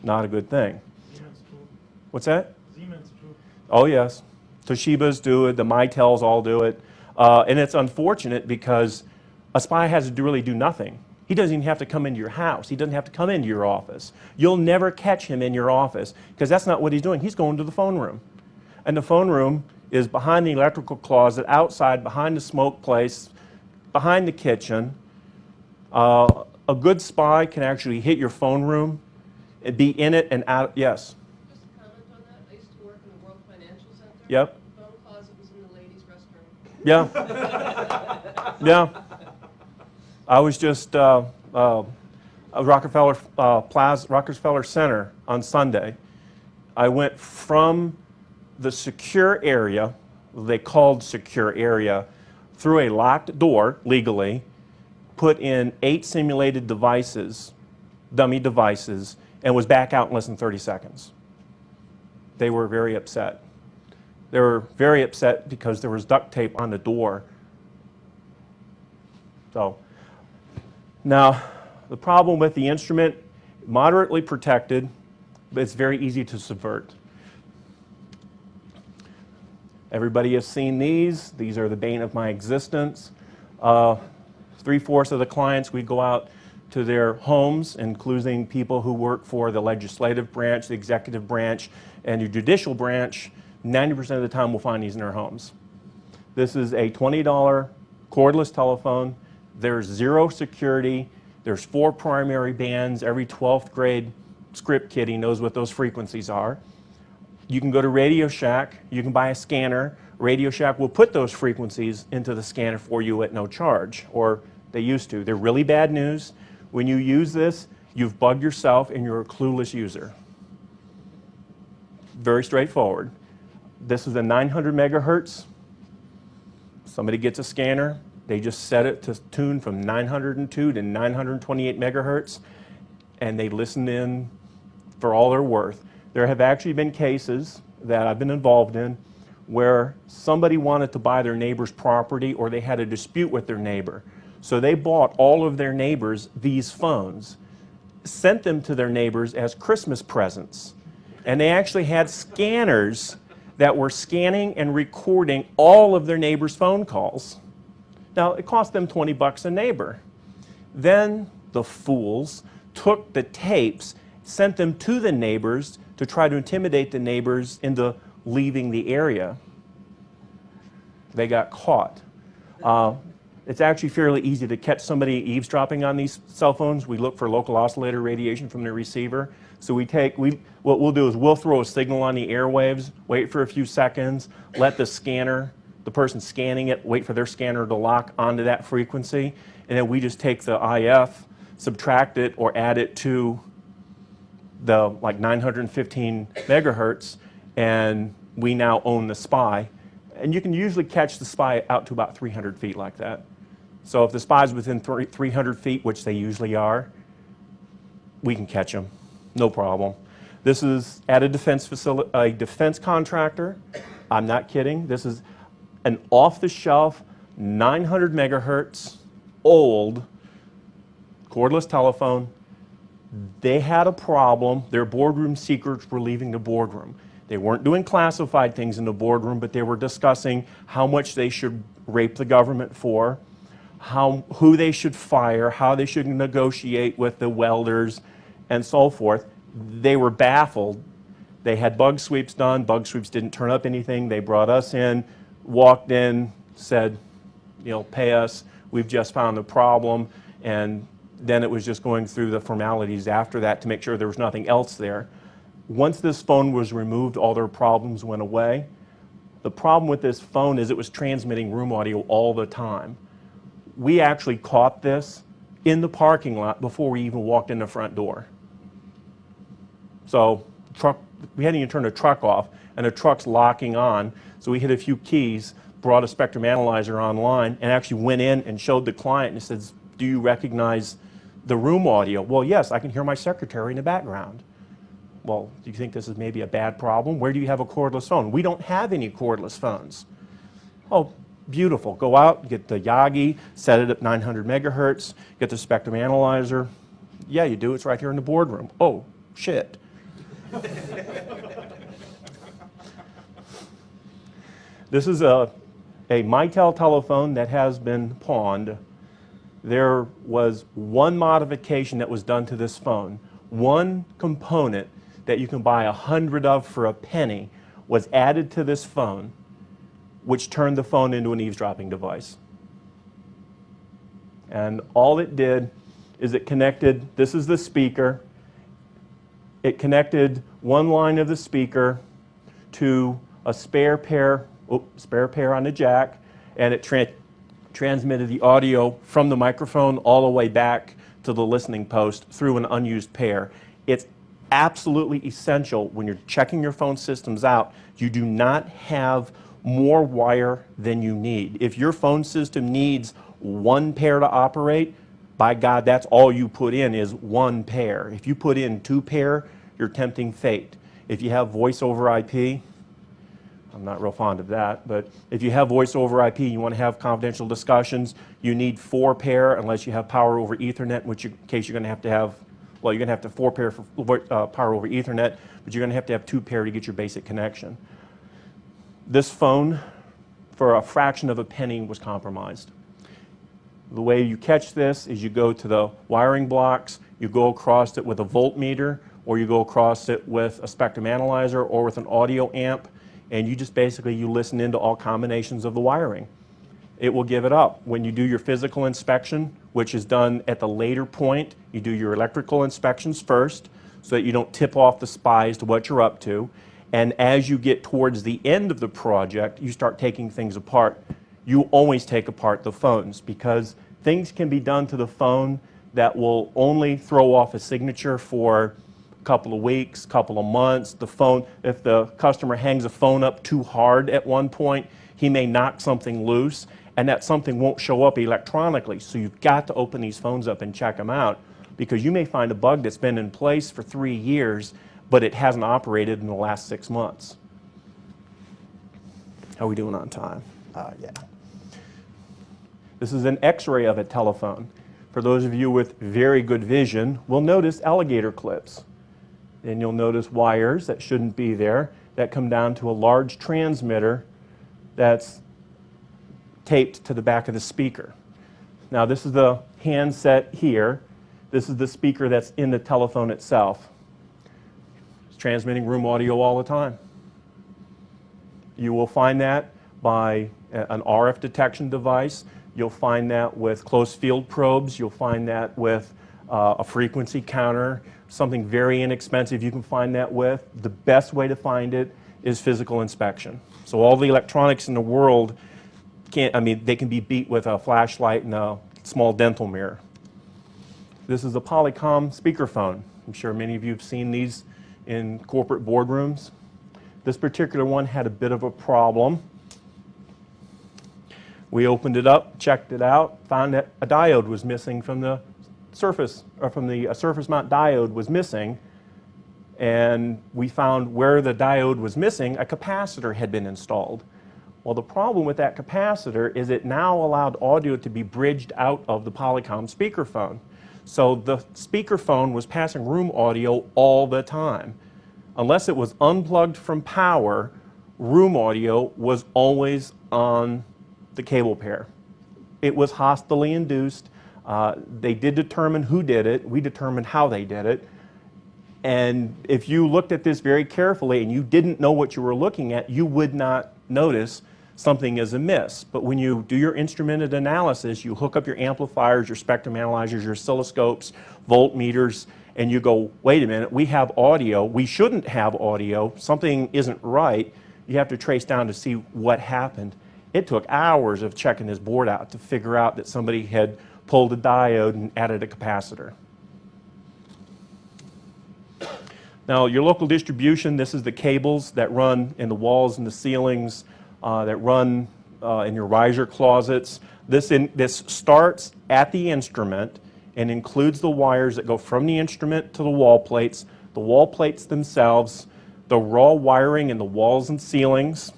Not a good thing. Siemens too. What's that? Siemens too. Oh yes, Toshiba's do it, the Mitels all do it. And it's unfortunate because a spy has to really do nothing. He doesn't even have to come into your house. He doesn't have to come into your office. You'll never catch him in your office because that's not what he's doing. He's going to the phone room. And the phone room is behind the electrical closet, outside, behind the smoke place, behind the kitchen. A good spy can actually hit your phone room, and be in it and out. Yes? Just a comment on that. I used to work in the World Financial Center. Yep. The phone closet was in the ladies' restroom. Yeah. Yeah. I was just at Rockefeller Plaza, Rockefeller Center on Sunday. I went from the secure area, they called secure area, through a locked door legally. put in 8 simulated devices, dummy devices, and was back out in less than 30 seconds. They were very upset. They were very upset because there was duct tape on the door. So, now, the problem with the instrument, moderately protected, but it's very easy to subvert. Everybody has seen these. These are the bane of my existence. 3/4 of the clients, we go out to their homes, including people who work for the legislative branch, the executive branch, and the judicial branch. 90% of the time we'll find these in their homes. This is a $20 cordless telephone. There's 0 security. There's 4 primary bands. Every 12th grade script kiddie knows what those frequencies are. You can go to Radio Shack. You can buy a scanner. Radio Shack will put those frequencies into the scanner for you at no charge, or they used to. They're really bad news. When you use this, you've bugged yourself and you're a clueless user. Very straightforward. This is a 900 megahertz. Somebody gets a scanner. They just set it to tune from 902 to 928 megahertz, and they listen in for all they're worth. There have actually been cases that I've been involved in where somebody wanted to buy their neighbor's property, or they had a dispute with their neighbor. So they bought all of their neighbors these phones, sent them to their neighbors as Christmas presents. And they actually had scanners that were scanning and recording all of their neighbors' phone calls. Now, it cost them 20 bucks a neighbor. Then the fools took the tapes, sent them to the neighbors to try to intimidate the neighbors into leaving the area. They got caught. It's actually fairly easy to catch somebody eavesdropping on these cell phones. We look for local oscillator radiation from the receiver. So what we'll do is we'll throw a signal on the airwaves, wait for a few seconds, let the scanner, the person scanning it, wait for their scanner to lock onto that frequency, and then we just take the IF, subtract it, or add it to the 915 megahertz, and we now own the spy. And you can usually catch the spy out to about 300 feet like that. So if the spy's within 300 feet, which they usually are, we can catch them, no problem. This is at a defense contractor. I'm not kidding. This is an off-the-shelf 900 megahertz old cordless telephone. They had a problem. Their boardroom secrets were leaving the boardroom. They weren't doing classified things in the boardroom, but they were discussing how much they should rape the government for, who they should fire, how they should negotiate with the welders, and so forth. They were baffled. They had bug sweeps done. Bug sweeps didn't turn up anything. They brought us in, walked in, said, pay us. We've just found the problem. And then it was just going through the formalities after that to make sure there was nothing else there. Once this phone was removed, all their problems went away. The problem with this phone is it was transmitting room audio all the time. We actually caught this in the parking lot before we even walked in the front door. So we hadn't even turned the truck off, and the truck's locking on. So we hit a few keys, brought a spectrum analyzer online, and actually went in and showed the client and says, do you recognize the room audio? Well, yes, I can hear my secretary in the background. Well, do you think this is maybe a bad problem? Where do you have a cordless phone? We don't have any cordless phones. Oh, beautiful. Go out, get the Yagi, set it at 900 megahertz, get the spectrum analyzer. Yeah, you do. It's right here in the boardroom. Oh, shit. This is a Mitel telephone that has been pawned. There was one modification that was done to this phone. One component that you can buy 100 of for a penny was added to this phone, which turned the phone into an eavesdropping device. And all it did is it connected, this is the speaker, it connected one line of the speaker to a spare pair on the jack, and it transmitted the audio from the microphone all the way back to the listening post through an unused pair. It's absolutely essential when you're checking your phone systems out, you do not have more wire than you need. If your phone system needs one pair to operate, by God, that's all you put in is one pair. If you put in 2 pair, you're tempting fate. If you have voice over IP, I'm not real fond of that, but if you have voice over IP, you want to have confidential discussions, you need 4 pair unless you have power over Ethernet, in which case you're going to have, well, you're going to have to 4 pair for power over Ethernet, but you're going to have 2 pair to get your basic connection. This phone, for a fraction of a penny, was compromised. The way you catch this is you go to the wiring blocks, you go across it with a voltmeter, or you go across it with a spectrum analyzer or with an audio amp, and you just basically you listen into all combinations of the wiring. It will give it up. When you do your physical inspection, which is done at the later point, you do your electrical inspections first so that you don't tip off the spies to what you're up to. And as you get towards the end of the project, you start taking things apart. You always take apart the phones because things can be done to the phone that will only throw off a signature for a couple of weeks, couple of months. The phone, if the customer hangs a phone up too hard at one point, he may knock something loose, and that something won't show up electronically. So you've got to open these phones up and check them out because you may find a bug that's been in place for 3 years, but it hasn't operated in the last 6 months. How are we doing on time? Yeah. This is an X-ray of a telephone. For those of you with very good vision, will notice alligator clips. And you'll notice wires that shouldn't be there that come down to a large transmitter that's taped to the back of the speaker. Now this is the handset here. This is the speaker that's in the telephone itself. It's transmitting room audio all the time. You will find that by an RF detection device. You'll find that with close field probes. You'll find that with a frequency counter, something very inexpensive you can find that with. The best way to find it is physical inspection. So all the electronics in the world they can be beat with a flashlight and a small dental mirror. This is a Polycom speakerphone. I'm sure many of you have seen these in corporate boardrooms. This particular one had a bit of a problem. We opened it up, checked it out, found that a diode was missing from the surface, or from the surface mount diode was missing, and we found where the diode was missing, a capacitor had been installed. Well, the problem with that capacitor is it now allowed audio to be bridged out of the Polycom speakerphone. So the speakerphone was passing room audio all the time. Unless it was unplugged from power, room audio was always on the cable pair. It was hostilely induced. They did determine who did it. We determined how they did it. And if you looked at this very carefully and you didn't know what you were looking at, you would not notice something is amiss. But when you do your instrumented analysis, you hook up your amplifiers, your spectrum analyzers, your oscilloscopes, voltmeters, and you go, wait a minute, we have audio. We shouldn't have audio. Something isn't right. You have to trace down to see what happened. It took hours of checking this board out to figure out that somebody had pulled a diode and added a capacitor. Now, your local distribution, this is the cables that run in the walls and the ceilings, that run in your riser closets. This starts at the instrument and includes the wires that go from the instrument to the wall plates themselves, the raw wiring in the walls and ceilings,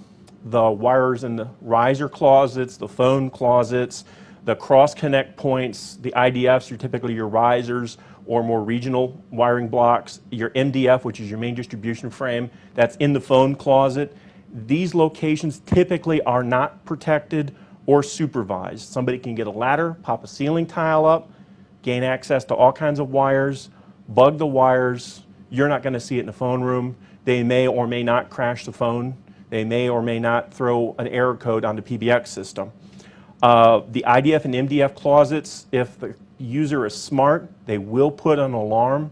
the wires in the riser closets, the phone closets, the cross-connect points, the IDFs are typically your risers or more regional wiring blocks, your MDF, which is your main distribution frame, that's in the phone closet. These locations typically are not protected or supervised. Somebody can get a ladder, pop a ceiling tile up, gain access to all kinds of wires, bug the wires. You're not going to see it in the phone room. They may or may not crash the phone. They may or may not throw an error code on the PBX system. The IDF and MDF closets, if the user is smart, they will put an alarm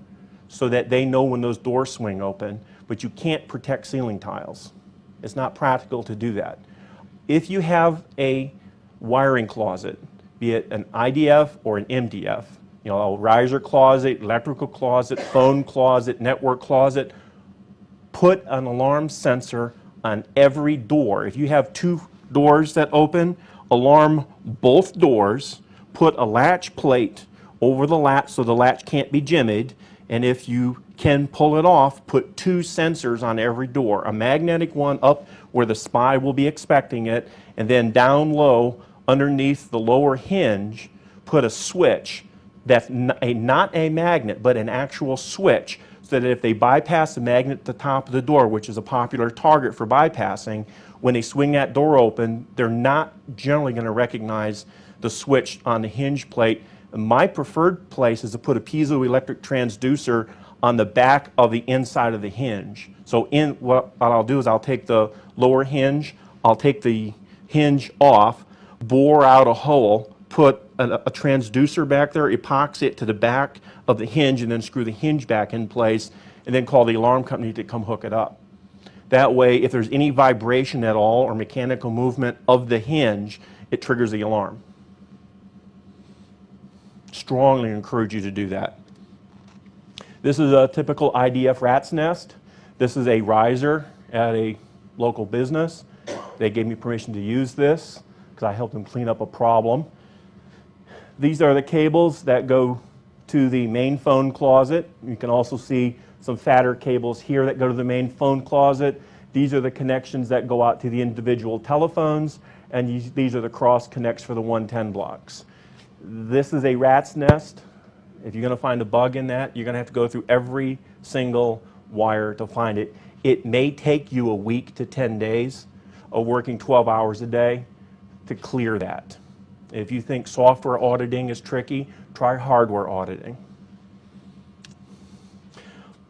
so that they know when those doors swing open, but you can't protect ceiling tiles. It's not practical to do that. If you have a wiring closet, be it an IDF or an MDF, a riser closet, electrical closet, phone closet, network closet, put an alarm sensor on every door. If you have 2 doors that open, alarm both doors, put a latch plate over the latch so the latch can't be jimmied. And if you can pull it off, put 2 sensors on every door. A magnetic one up where the spy will be expecting it, and then down low underneath the lower hinge, put a switch that's not a magnet, but an actual switch, so that if they bypass the magnet at the top of the door, which is a popular target for bypassing, when they swing that door open, they're not generally going to recognize the switch on the hinge plate. My preferred place is to put a piezoelectric transducer on the back of the inside of the hinge. So what I'll do is I'll take the lower hinge, I'll take the hinge off, bore out a hole, put a transducer back there, epoxy it to the back of the hinge, and then screw the hinge back in place, and then call the alarm company to come hook it up. That way, if there's any vibration at all or mechanical movement of the hinge, it triggers the alarm. Strongly encourage you to do that. This is a typical IDF rat's nest. This is a riser at a local business. They gave me permission to use this because I helped them clean up a problem. These are the cables that go to the main phone closet. You can also see some fatter cables here that go to the main phone closet. These are the connections that go out to the individual telephones, and these are the cross connects for the 110 blocks. This is a rat's nest. If you're going to find a bug in that, you're going to have to go through every single wire to find it. It may take you a week to 10 days of working 12 hours a day to clear that. If you think software auditing is tricky, try hardware auditing.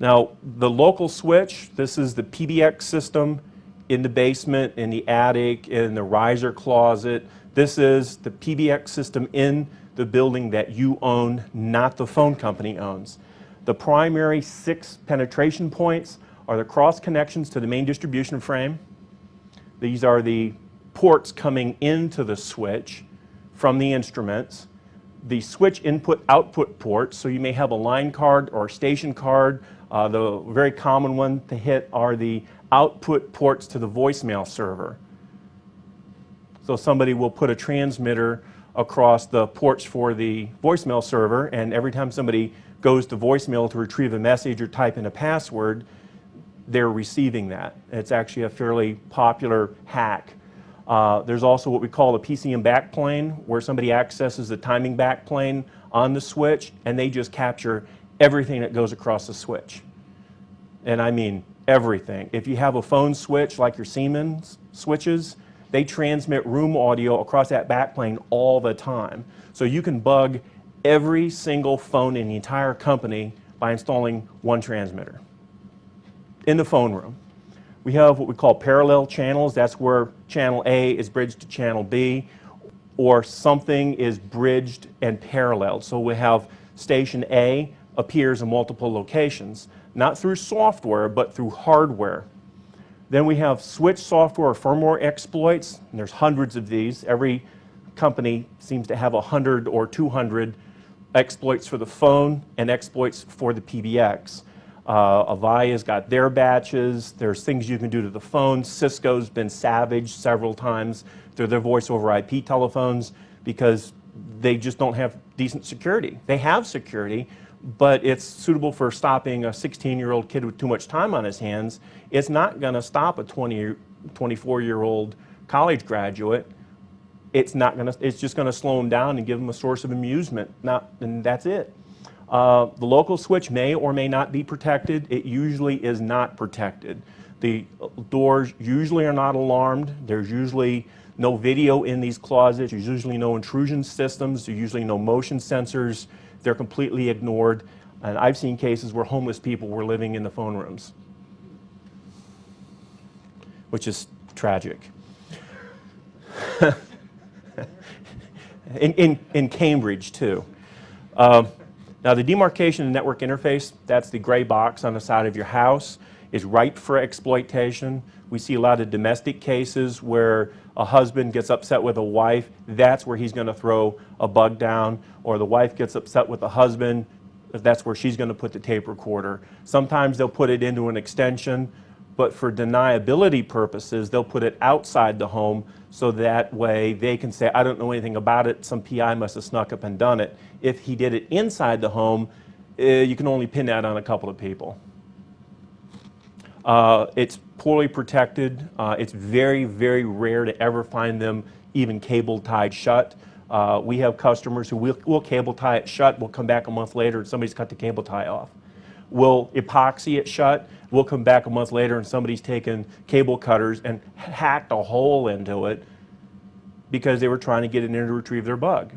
Now, the local switch, this is the PBX system in the basement, in the attic, in the riser closet. This is the PBX system in the building that you own, not the phone company owns. The primary 6 penetration points are the cross connections to the main distribution frame. These are the ports coming into the switch from the instruments. The switch input-output ports, so you may have a line card or a station card. The very common one to hit are the output ports to the voicemail server. So somebody will put a transmitter across the ports for the voicemail server, and every time somebody goes to voicemail to retrieve a message or type in a password, they're receiving that. It's actually a fairly popular hack. There's also what we call a PCM backplane, where somebody accesses the timing backplane on the switch, and they just capture everything that goes across the switch. And I mean everything. If you have a phone switch like your Siemens switches, they transmit room audio across that backplane all the time. So you can bug every single phone in the entire company by installing one transmitter in the phone room. We have what we call parallel channels. That's where channel A is bridged to channel B, or something is bridged and paralleled. So we have station A appears in multiple locations, not through software, but through hardware. Then we have switch software or firmware exploits, and there's hundreds of these. Every company seems to have 100 or 200 exploits for the phone and exploits for the PBX. Avaya's got their batches. There's things you can do to the phone. Cisco's been savaged several times through their voice over IP telephones because they just don't have decent security. They have security, but it's suitable for stopping a 16-year-old kid with too much time on his hands. It's not going to stop a 24-year-old college graduate. It's just going to slow him down and give him a source of amusement. And that's it. The local switch may or may not be protected. It usually is not protected. The doors usually are not alarmed. There's usually no video in these closets. There's usually no intrusion systems. There's usually no motion sensors. They're completely ignored. And I've seen cases where homeless people were living in the phone rooms, which is tragic. in Cambridge, too. Now, the demarcation and network interface, that's the gray box on the side of your house, is ripe for exploitation. We see a lot of domestic cases where a husband gets upset with a wife. That's where he's going to throw a bug down. Or the wife gets upset with the husband. That's where she's going to put the tape recorder. Sometimes they'll put it into an extension, but for deniability purposes, they'll put it outside the home so that way they can say, I don't know anything about it, some PI must have snuck up and done it. If he did it inside the home, you can only pin that on a couple of people. It's poorly protected. It's very, very rare to ever find them even cable tied shut. We have customers who will cable tie it shut. We'll come back a month later and somebody's cut the cable tie off. We'll epoxy it shut. We'll come back a month later and somebody's taken cable cutters and hacked a hole into it because they were trying to get it in to retrieve their bug.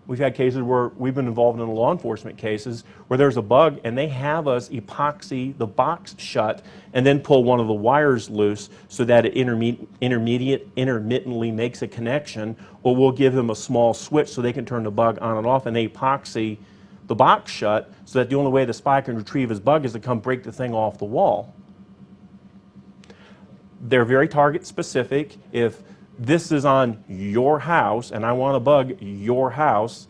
We've had cases where we've been involved in law enforcement cases where there's a bug and they have us epoxy the box shut and then pull one of the wires loose so that it intermittently makes a connection, or we'll give them a small switch so they can turn the bug on and off, and they epoxy the box shut so that the only way the spy can retrieve his bug is to come break the thing off the wall. They're very target specific. If this is on your house and I want to bug your house,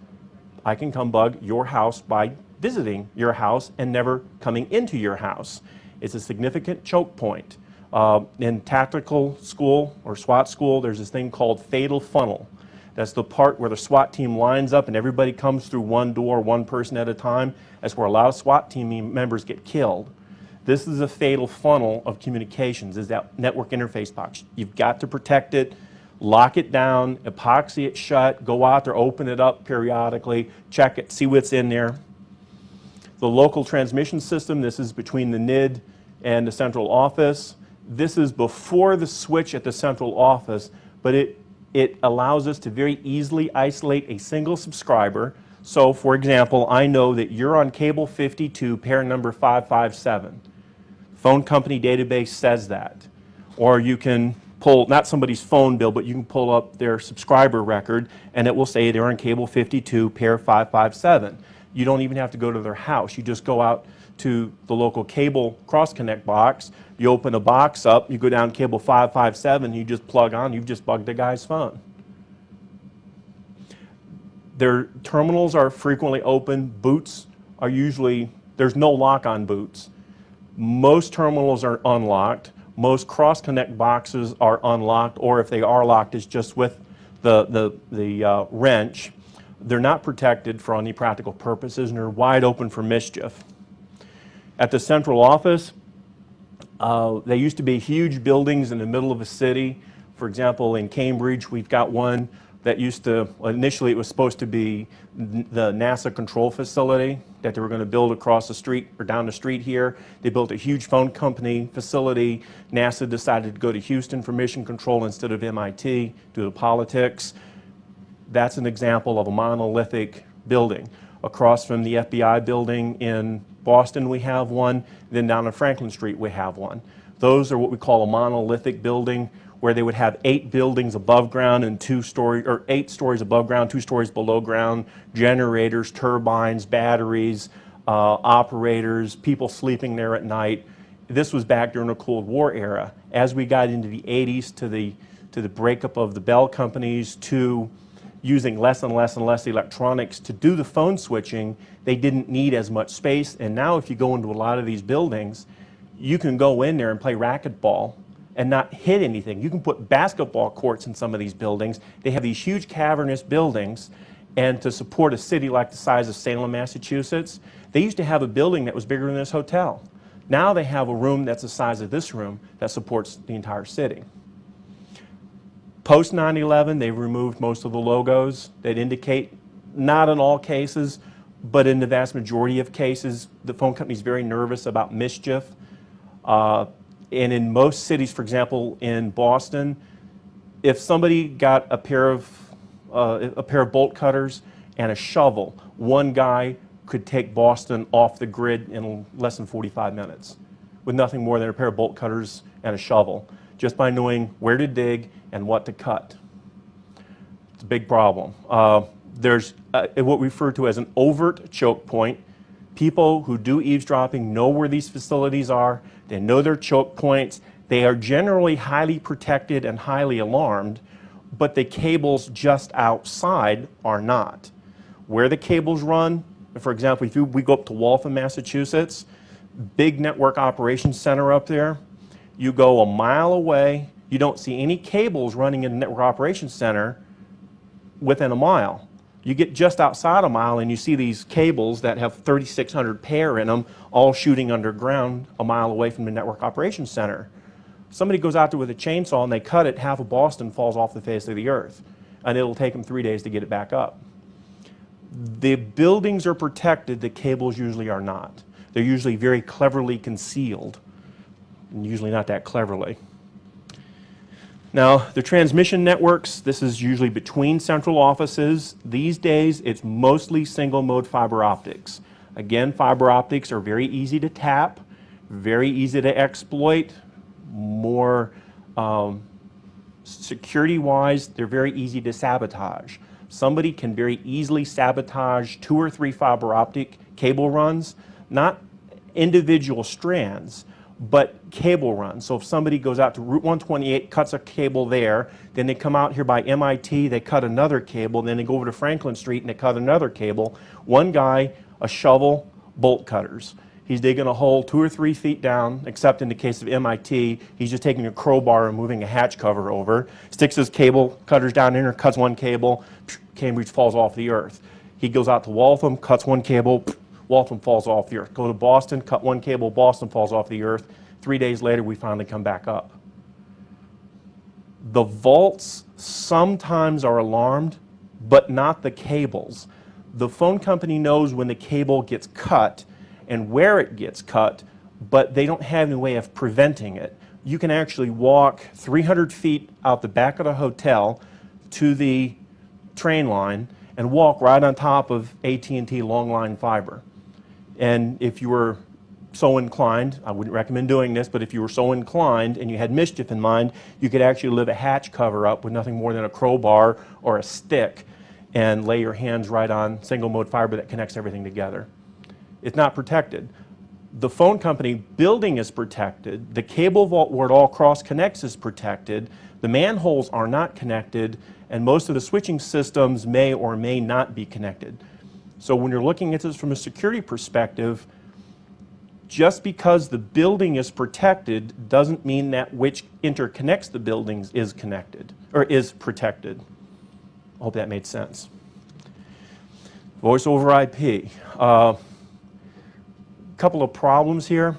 I can come bug your house by visiting your house and never coming into your house. It's a significant choke point. In tactical school or SWAT school, there's this thing called fatal funnel. That's the part where the SWAT team lines up and everybody comes through one door, one person at a time. That's where a lot of SWAT team members get killed. This is a fatal funnel of communications, is that network interface box. You've got to protect it, lock it down, epoxy it shut, go out there, open it up periodically, check it, see what's in there. The local transmission system, this is between the NID and the central office. This is before the switch at the central office, but it allows us to very easily isolate a single subscriber. So, for example, I know that you're on cable 52, pair number 557. Phone company database says that. Or you can pull, not somebody's phone bill, but you can pull up their subscriber record and it will say they're on cable 52, pair 557. You don't even have to go to their house. You just go out to the local cable cross-connect box, you open a box up, you go down cable 557, you just plug on, you've just bugged the guy's phone. Their terminals are frequently open. Boots are usually, there's no lock on boots. Most terminals are unlocked. Most cross-connect boxes are unlocked, or if they are locked, it's just with the wrench. They're not protected for any practical purposes, and they're wide open for mischief. At the central office, they used to be huge buildings in the middle of a city. For example, in Cambridge, we've got one that used to, initially it was supposed to be the NASA control facility that they were going to build across the street or down the street here. They built a huge phone company facility. NASA decided to go to Houston for mission control instead of MIT due to politics. That's an example of a monolithic building. Across from the FBI building in Boston, we have one. Then down on Franklin Street, we have one. Those are what we call a monolithic building, where they would have 8 buildings above ground and 8 stories above ground, 2 stories below ground, generators, turbines, batteries, operators, people sleeping there at night. This was back during the Cold War era. As we got into the 80s to the breakup of the Bell companies, to using less and less and less electronics to do the phone switching, they didn't need as much space. And now if you go into a lot of these buildings, you can go in there and play racquetball and not hit anything. You can put basketball courts in some of these buildings. They have these huge cavernous buildings, and to support a city like the size of Salem, Massachusetts, they used to have a building that was bigger than this hotel. Now they have a room that's the size of this room that supports the entire city. Post 9/11, they removed most of the logos that indicate, not in all cases, but in the vast majority of cases, the phone company is very nervous about mischief. And in most cities, for example, in Boston, if somebody got a pair of bolt cutters and a shovel, one guy could take Boston off the grid in less than 45 minutes with nothing more than a pair of bolt cutters and a shovel, just by knowing where to dig and what to cut. It's a big problem. There's what we refer to as an overt choke point. People who do eavesdropping know where these facilities are. They know their choke points. They are generally highly protected and highly alarmed, but the cables just outside are not. Where the cables run, for example, if we go up to Waltham, Massachusetts, big network operations center up there. You go a mile away, you don't see any cables running in the network operations center within a mile. You get just outside a mile and you see these cables that have 3,600 pair in them, all shooting underground a mile away from the network operations center. Somebody goes out there with a chainsaw and they cut it, half of Boston falls off the face of the earth. And it'll take them 3 days to get it back up. The buildings are protected, the cables usually are not. They're usually very cleverly concealed, and usually not that cleverly. Now, the transmission networks, this is usually between central offices. These days, it's mostly single mode fiber optics. Again, fiber optics are very easy to tap, very easy to exploit, more security-wise, they're very easy to sabotage. Somebody can very easily sabotage 2 or 3 fiber optic cable runs, not individual strands, but cable runs. So if somebody goes out to Route 128, cuts a cable there, then they come out here by MIT, they cut another cable, then they go over to Franklin Street and they cut another cable. One guy, a shovel, bolt cutters. He's digging a hole 2 or 3 feet down, except in the case of MIT, he's just taking a crowbar and moving a hatch cover over, sticks his cable cutters down in there, cuts one cable, Cambridge falls off the earth. He goes out to Waltham, cuts one cable, Waltham falls off the earth. Go to Boston, cut one cable, Boston falls off the earth. 3 days later, we finally come back up. The vaults sometimes are alarmed, but not the cables. The phone company knows when the cable gets cut and where it gets cut, but they don't have any way of preventing it. You can actually walk 300 feet out the back of the hotel to the train line and walk right on top of AT&T long line fiber. And if you were so inclined, I wouldn't recommend doing this, but if you were so inclined and you had mischief in mind, you could actually lift a hatch cover up with nothing more than a crowbar or a stick and lay your hands right on single mode fiber that connects everything together. It's not protected. The phone company building is protected. The cable vault where it all cross connects is protected. The manholes are not connected, and most of the switching systems may or may not be connected. So when you're looking at this from a security perspective, just because the building is protected doesn't mean that which interconnects the buildings is connected or is protected. I hope that made sense. Voice over IP. Couple of problems here.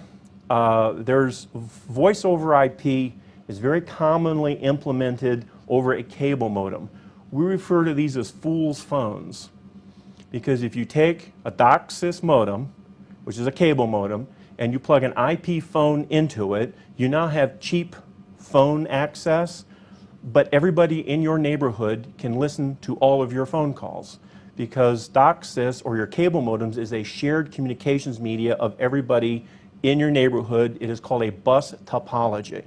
There's voice over IP is very commonly implemented over a cable modem. We refer to these as fool's phones because if you take a DOCSIS modem, which is a cable modem, and you plug an IP phone into it, you now have cheap phone access, but everybody in your neighborhood can listen to all of your phone calls, because DOCSIS or your cable modems is a shared communications media of everybody in your neighborhood. It is called a bus topology,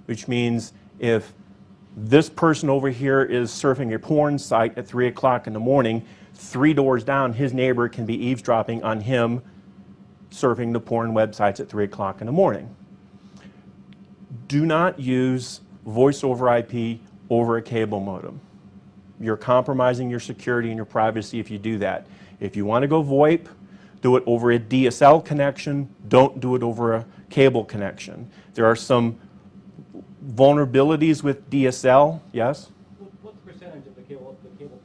which means if this person over here is surfing a porn site at 3 o'clock in the morning, 3 doors down, his neighbor can be eavesdropping on him surfing the porn websites at 3 o'clock in the morning. Do not use voice over IP over a cable modem. You're compromising your security and your privacy if you do that. If you want to go VoIP, do it over a DSL connection. Don't do it over a cable connection. There are some vulnerabilities with DSL. Yes? What's the percentage of the cable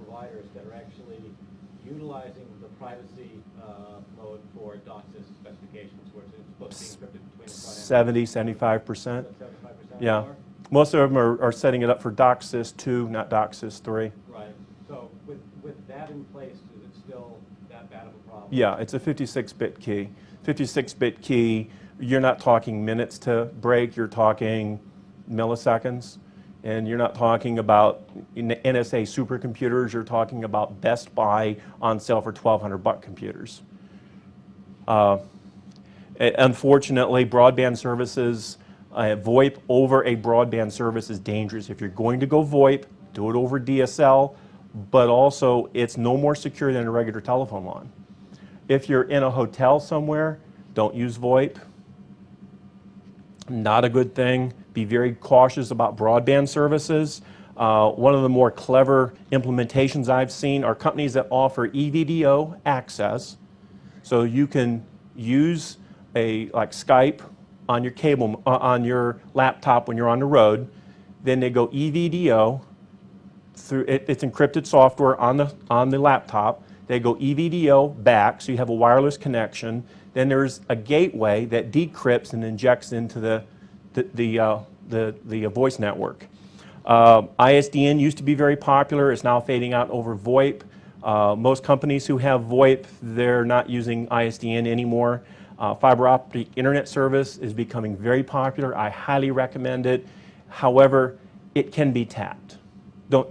providers that are actually utilizing the privacy mode for DOCSIS specifications, where it's supposed to be encrypted between the front end? 70, 75%. 75%? Yeah. More? Most of them are setting it up for DOCSIS 2, not DOCSIS 3. Right. So with that in place, is it still that bad of a problem? Yeah, it's a 56-bit key. 56-bit key, you're not talking minutes to break, you're talking milliseconds. And you're not talking about NSA supercomputers, you're talking about Best Buy on sale for $1,200 computers. Unfortunately, broadband services, VoIP over a broadband service is dangerous. If you're going to go VoIP, do it over DSL, but also it's no more secure than a regular telephone line. If you're in a hotel somewhere, don't use VoIP. Not a good thing. Be very cautious about broadband services. One of the more clever implementations I've seen are companies that offer EVDO access. So you can use like Skype on your cable, on your laptop when you're on the road. Then they go EVDO through it's encrypted software on the laptop. They go EVDO back, so you have a wireless connection. Then there's a gateway that decrypts and injects into the voice network. ISDN used to be very popular. It's now fading out over VoIP. Most companies who have VoIP, they're not using ISDN anymore. Fiber optic internet service is becoming very popular. I highly recommend it. However, it can be tapped. Don't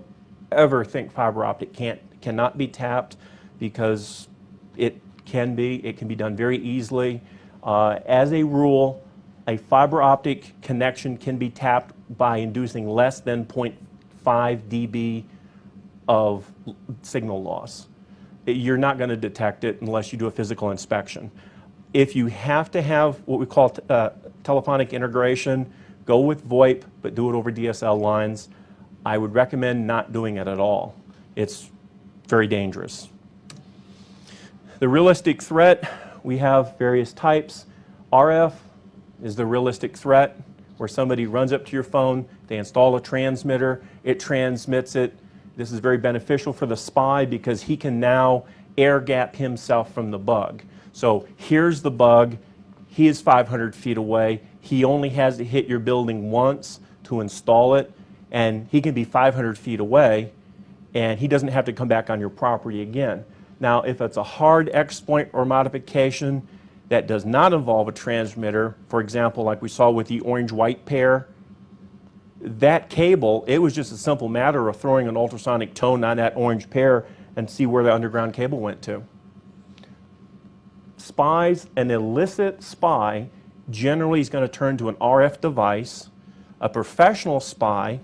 ever think fiber optic cannot be tapped, because it can be done very easily. As a rule, a fiber optic connection can be tapped by inducing less than 0.5 dB of signal loss. You're not going to detect it unless you do a physical inspection. If you have to have what we call telephonic integration, go with VoIP, but do it over DSL lines. I would recommend not doing it at all. It's very dangerous. The realistic threat, we have various types. RF is the realistic threat, where somebody runs up to your phone, they install a transmitter, it transmits it. This is very beneficial for the spy because he can now air gap himself from the bug. So here's the bug, he is 500 feet away, he only has to hit your building once to install it, and he can be 500 feet away, and he doesn't have to come back on your property again. Now, if it's a hard exploit or modification that does not involve a transmitter, for example, like we saw with the orange-white pair, that cable, it was just a simple matter of throwing an ultrasonic tone on that orange pair and see where the underground cable went to. Spies, an illicit spy generally is going to turn to an RF device. A professional spy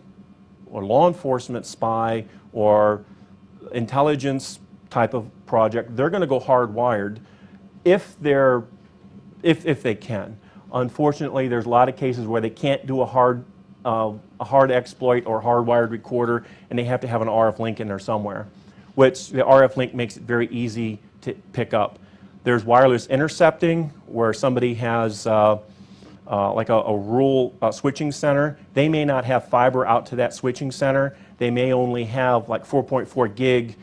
or law enforcement spy or intelligence type of project, they're going to go hardwired if they can. Unfortunately, there's a lot of cases where they can't do a hard exploit or hardwired recorder, and they have to have an RF link in there somewhere, which the RF link makes it very easy to pick up. There's wireless intercepting, where somebody has like a rural switching center. They may not have fiber out to that switching center. They may only have like 4.4 gig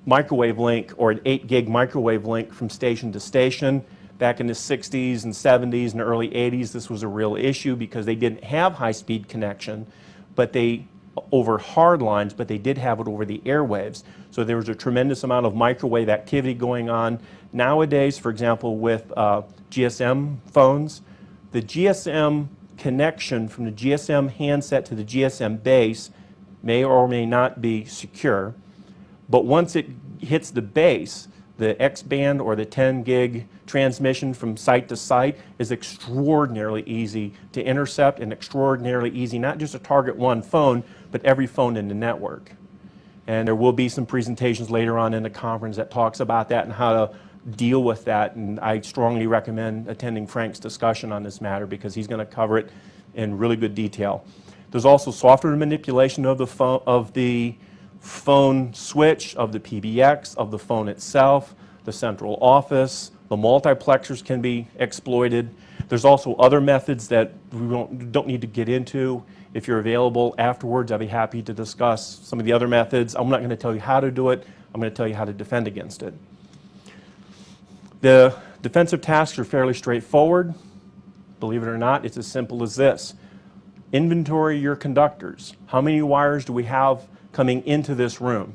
microwave link or an 8 gig microwave link from station to station. Back in the 60s and 70s and early 80s, this was a real issue because they didn't have high-speed connection, but they over hard lines, but they did have it over the airwaves. So there was a tremendous amount of microwave activity going on. Nowadays, for example, with GSM phones, the GSM connection from the GSM handset to the GSM base may or may not be secure, but once it hits the base, the X-band or the 10 gig transmission from site to site is extraordinarily easy to intercept and extraordinarily easy, not just to target one phone, but every phone in the network. And there will be some presentations later on in the conference that talks about that and how to deal with that, and I strongly recommend attending Frank's discussion on this matter because he's going to cover it in really good detail. There's also software manipulation of the phone switch, of the PBX, of the phone itself, the central office, the multiplexers can be exploited. There's also other methods that we don't need to get into. If you're available afterwards, I'd be happy to discuss some of the other methods. I'm not going to tell you how to do it. I'm going to tell you how to defend against it. The defensive tasks are fairly straightforward. Believe it or not, it's as simple as this. Inventory your conductors. How many wires do we have coming into this room?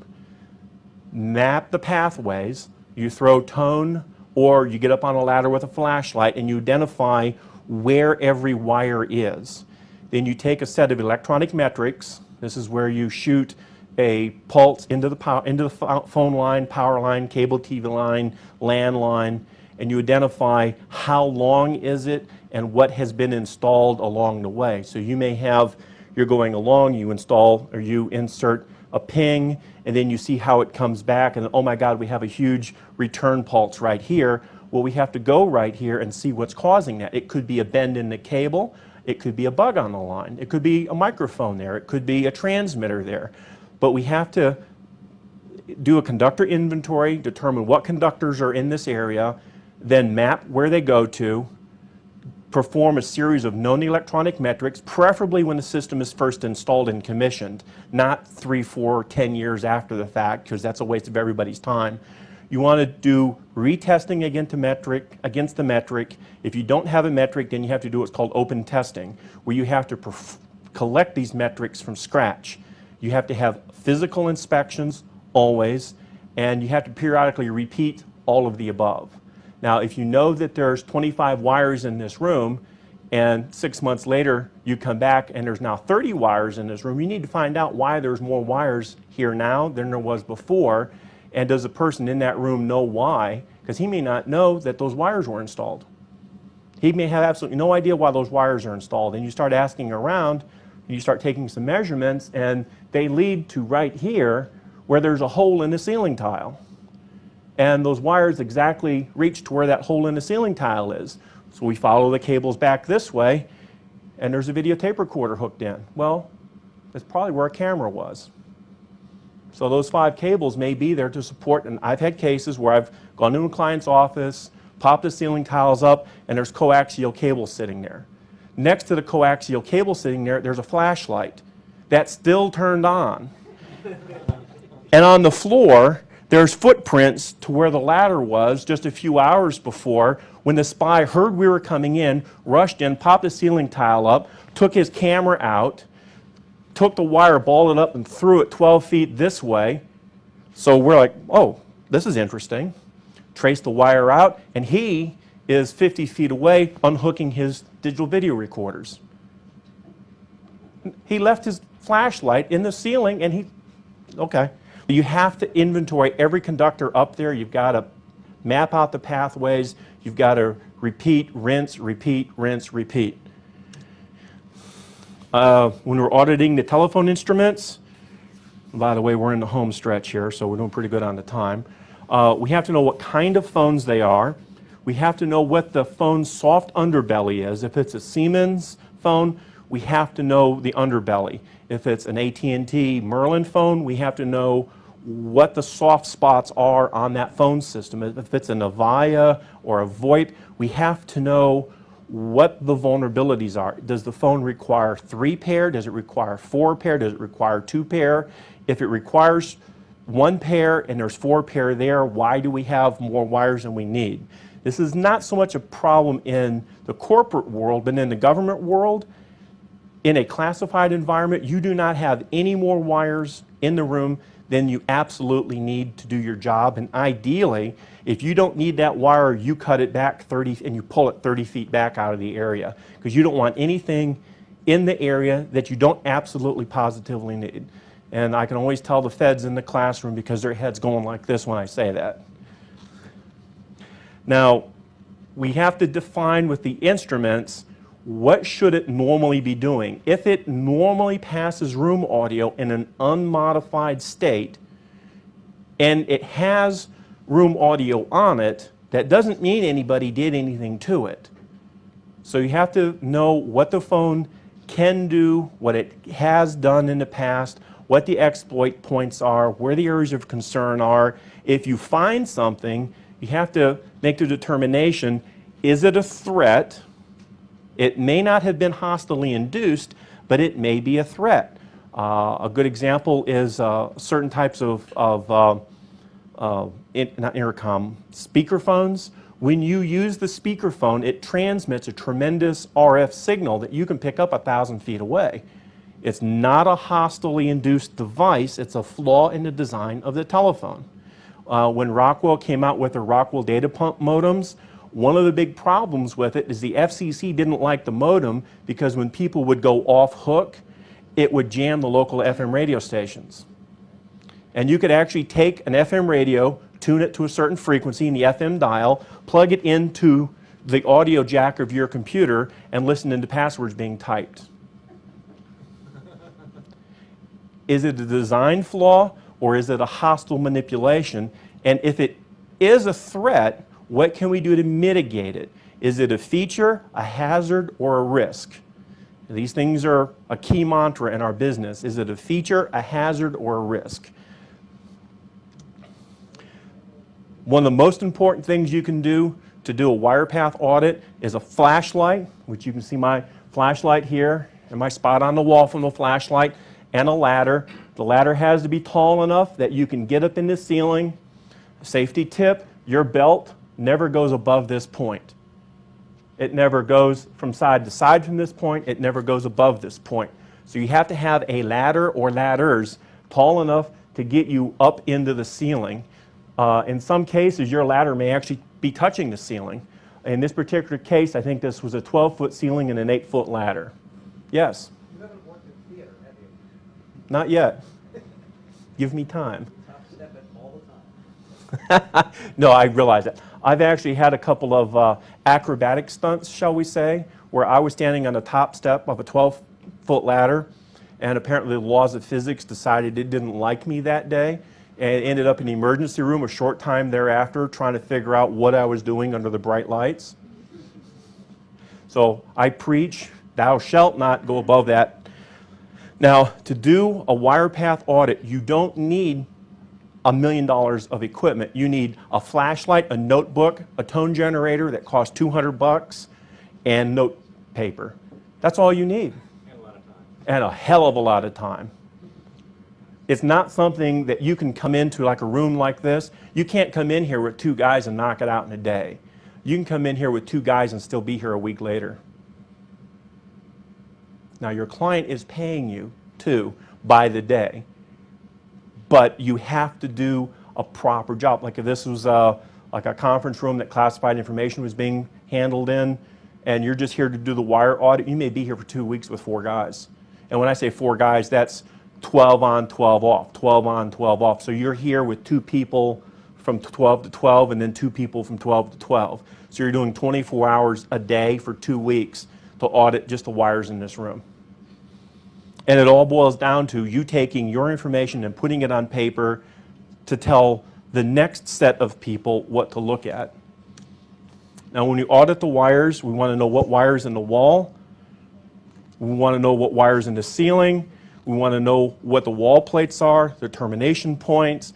Map the pathways. You throw tone, or you get up on a ladder with a flashlight and you identify where every wire is. Then you take a set of electronic metrics. This is where you shoot a pulse into the phone line, power line, cable TV line, LAN line, and you identify how long is it and what has been installed along the way. So you may have, you're going along, you install or you insert a ping, and then you see how it comes back, and oh my God, we have a huge return pulse right here. Well, we have to go right here and see what's causing that. It could be a bend in the cable, it could be a bug on the line, it could be a microphone there, it could be a transmitter there. But we have to do a conductor inventory, determine what conductors are in this area, then map where they go to, perform a series of known electronic metrics, preferably when the system is first installed and commissioned, not 3, 4, 10 years after the fact, because that's a waste of everybody's time. You want to do retesting against the metric. If you don't have a metric, then you have to do what's called open testing, where you have to collect these metrics from scratch. You have to have physical inspections always, and you have to periodically repeat all of the above. Now, if you know that there's 25 wires in this room, and 6 months later you come back and there's now 30 wires in this room, you need to find out why there's more wires here now than there was before, and does the person in that room know why? Because he may not know that those wires were installed. He may have absolutely no idea why those wires are installed, and you start asking around, you start taking some measurements, and they lead to right here where there's a hole in the ceiling tile. And those wires exactly reach to where that hole in the ceiling tile is. So we follow the cables back this way, and there's a videotape recorder hooked in. Well, that's probably where a camera was. So those 5 cables may be there to support, and I've had cases where I've gone into a client's office, popped the ceiling tiles up, and there's coaxial cables sitting there. Next to the coaxial cable sitting there, there's a flashlight that's still turned on. And on the floor, there's footprints to where the ladder was just a few hours before, when the spy heard we were coming in, rushed in, popped the ceiling tile up, took his camera out, took the wire, balled it up, and threw it 12 feet this way. So we're like, oh, this is interesting. Traced the wire out, and he is 50 feet away unhooking his digital video recorders. He left his flashlight in the ceiling, and okay. You have to inventory every conductor up there. You've got to map out the pathways. You've got to repeat, rinse, repeat, rinse, repeat. When we're auditing the telephone instruments, by the way, we're in the home stretch here, so we're doing pretty good on the time. We have to know what kind of phones they are. We have to know what the phone's soft underbelly is. If it's a Siemens phone, we have to know the underbelly. If it's an AT&T Merlin phone, we have to know what the soft spots are on that phone system. If it's an Avaya or a VoIP, we have to know what the vulnerabilities are. Does the phone require 3-pair? Does it require 4-pair? Does it require 2-pair? If it requires 1 pair and there's 4 pair there, why do we have more wires than we need? This is not so much a problem in the corporate world, but in the government world. In a classified environment, you do not have any more wires in the room than you absolutely need to do your job. And ideally, if you don't need that wire, you cut it back 30 and you pull it 30 feet back out of the area, because you don't want anything in the area that you don't absolutely positively need. And I can always tell the feds in the classroom because their head's going like this when I say that. Now, we have to define with the instruments, what should it normally be doing? If it normally passes room audio in an unmodified state, and it has room audio on it, that doesn't mean anybody did anything to it. So you have to know what the phone can do, what it has done in the past, what the exploit points are, where the areas of concern are. If you find something, you have to make the determination, is it a threat? It may not have been hostilely induced, but it may be a threat. A good example is certain types of not intercom, speakerphones. When you use the speakerphone, it transmits a tremendous RF signal that you can pick up 1,000 feet away. It's not a hostilely induced device, it's a flaw in the design of the telephone. When Rockwell came out with the Rockwell data pump modems, one of the big problems with it is the FCC didn't like the modem because when people would go off hook, it would jam the local FM radio stations. And you could actually take an FM radio, tune it to a certain frequency in the FM dial, plug it into the audio jack of your computer, and listen into passwords being typed. Is it a design flaw or is it a hostile manipulation? And if it is a threat, what can we do to mitigate it? Is it a feature, a hazard, or a risk? These things are a key mantra in our business. Is it a feature, a hazard, or a risk? One of the most important things you can do to do a wire path audit is a flashlight, which you can see my flashlight here and my spot on the wall from the flashlight, and a ladder. The ladder has to be tall enough that you can get up in the ceiling. Safety tip, your belt never goes above this point. It never goes from side to side from this point. It never goes above this point. So you have to have a ladder or ladders tall enough to get you up into the ceiling. In some cases, your ladder may actually be touching the ceiling. In this particular case, I think this was a 12-foot ceiling and an 8-foot ladder. Yes? You haven't worked in theater, have you? Not yet. Give me time. Top step it all the time. No, I realize that. I've actually had a couple of acrobatic stunts, shall we say, where I was standing on the top step of a 12-foot ladder, and apparently the laws of physics decided it didn't like me that day, and ended up in the emergency room a short time thereafter trying to figure out what I was doing under the bright lights. So I preach, thou shalt not go above that. Now, to do a wire path audit, you don't need $1 million of equipment. You need a flashlight, a notebook, a tone generator that costs $200, and note paper. That's all you need. And a lot of time. And a hell of a lot of time. It's not something that you can come into like a room like this. You can't come in here with 2 guys and knock it out in a day. You can come in here with 2 guys and still be here a week later. Now your client is paying you too by the day, but you have to do a proper job. Like if this was like a conference room that classified information was being handled in, and you're just here to do the wire audit, you may be here for 2 weeks with 4 guys. And when I say 4 guys, that's 12 on, 12 off, 12 on, 12 off. So you're here with 2 people from 12 to 12 and then 2 people from 12 to 12. So you're doing 24 hours a day for 2 weeks to audit just the wires in this room. And it all boils down to you taking your information and putting it on paper to tell the next set of people what to look at. Now when we audit the wires, we want to know what wires in the wall, we want to know what wires in the ceiling, we want to know what the wall plates are, the termination points,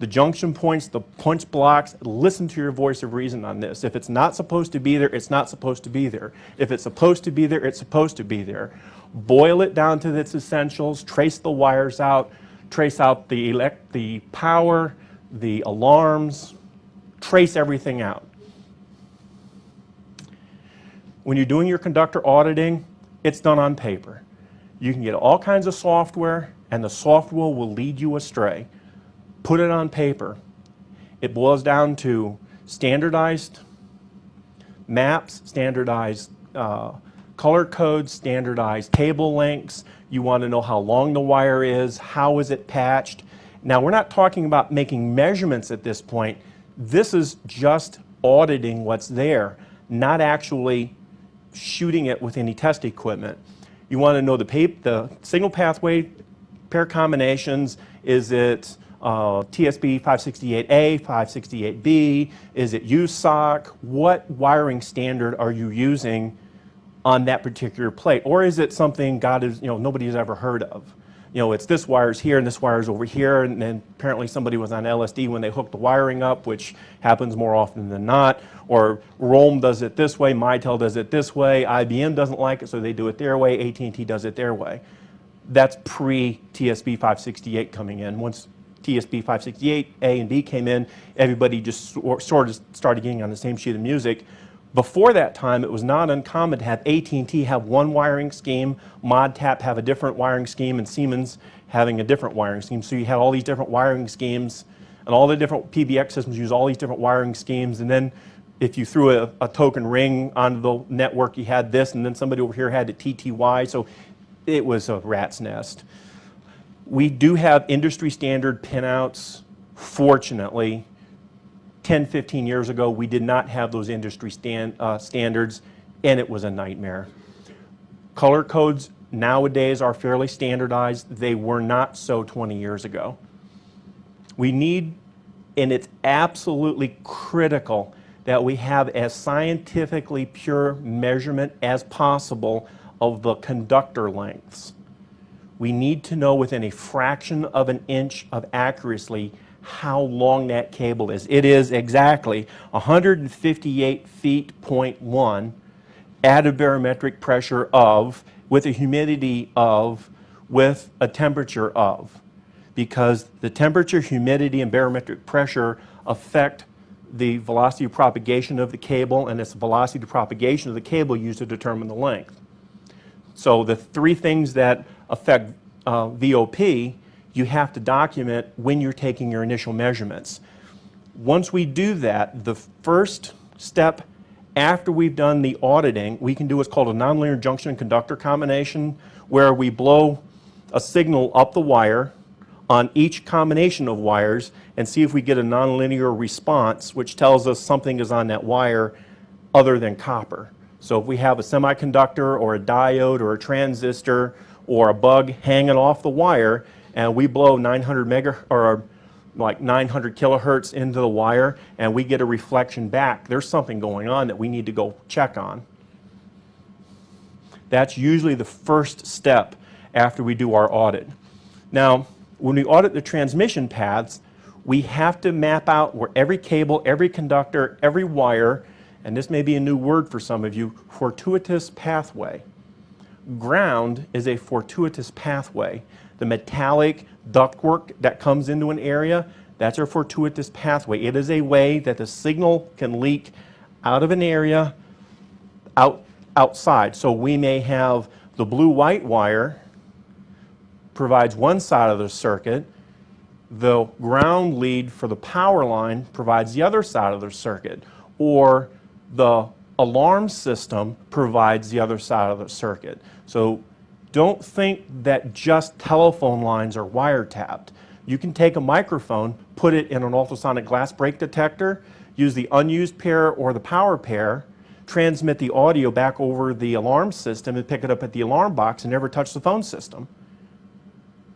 the junction points, the punch blocks. Listen to your voice of reason on this. If it's not supposed to be there, it's not supposed to be there. If it's supposed to be there, it's supposed to be there. Boil it down to its essentials, trace the wires out, trace out the power, the alarms, trace everything out. When you're doing your conductor auditing, it's done on paper. You can get all kinds of software, and the software will lead you astray. Put it on paper. It boils down to standardized maps, standardized color codes, standardized cable lengths. You want to know how long the wire is, how is it patched. Now, we're not talking about making measurements at this point. This is just auditing what's there, not actually shooting it with any test equipment. You want to know the signal pathway pair combinations. Is it TSB 568A, 568B? Is it USOC? What wiring standard are you using on that particular plate? Or is it something nobody has ever heard of? It's this wire's here and this wire's over here, and then apparently somebody was on LSD when they hooked the wiring up, which happens more often than not. Or Roam does it this way, Mitel does it this way, IBM doesn't like it, so they do it their way, AT&T does it their way. That's pre-TSB 568 coming in. Once TSB 568 A and B came in, everybody just sort of started getting on the same sheet of music. Before that time, it was not uncommon to have AT&T have one wiring scheme, ModTap have a different wiring scheme, and Siemens having a different wiring scheme. So you had all these different wiring schemes, and all the different PBX systems use all these different wiring schemes. And then if you threw a token ring onto the network, you had this, and then somebody over here had the TTY. So it was a rat's nest. We do have industry standard pinouts, fortunately. 10, 15 years ago, we did not have those industry standards, and it was a nightmare. Color codes nowadays are fairly standardized. They were not so 20 years ago. We need, and it's absolutely critical, that we have as scientifically pure measurement as possible of the conductor lengths. we need to know within a fraction of an inch of accuracy how long that cable is. It is exactly 158 feet, 0.1 at a barometric pressure of, with a humidity of, with a temperature of. Because the temperature, humidity, and barometric pressure affect the velocity of propagation of the cable, and it's the velocity of propagation of the cable used to determine the length. So the three things that affect VOP, you have to document when you're taking your initial measurements. Once we do that, the first step after we've done the auditing, we can do what's called a nonlinear junction conductor combination, where we blow a signal up the wire on each combination of wires and see if we get a nonlinear response, which tells us something is on that wire other than copper. So if we have a semiconductor or a diode or a transistor or a bug hanging off the wire, and we blow 900 kilohertz into the wire, and we get a reflection back, there's something going on that we need to go check on. That's usually the first step after we do our audit. Now, when we audit the transmission paths, we have to map out where every cable, every conductor, every wire, and this may be a new word for some of you, fortuitous pathway. Ground is a fortuitous pathway. The metallic ductwork that comes into an area, that's our fortuitous pathway. It is a way that the signal can leak out of an area outside. So we may have the blue-white wire provides one side of the circuit, the ground lead for the power line provides the other side of the circuit, or the alarm system provides the other side of the circuit. So don't think that just telephone lines are wiretapped. You can take a microphone, put it in an ultrasonic glass break detector, use the unused pair or the power pair, transmit the audio back over the alarm system and pick it up at the alarm box and never touch the phone system.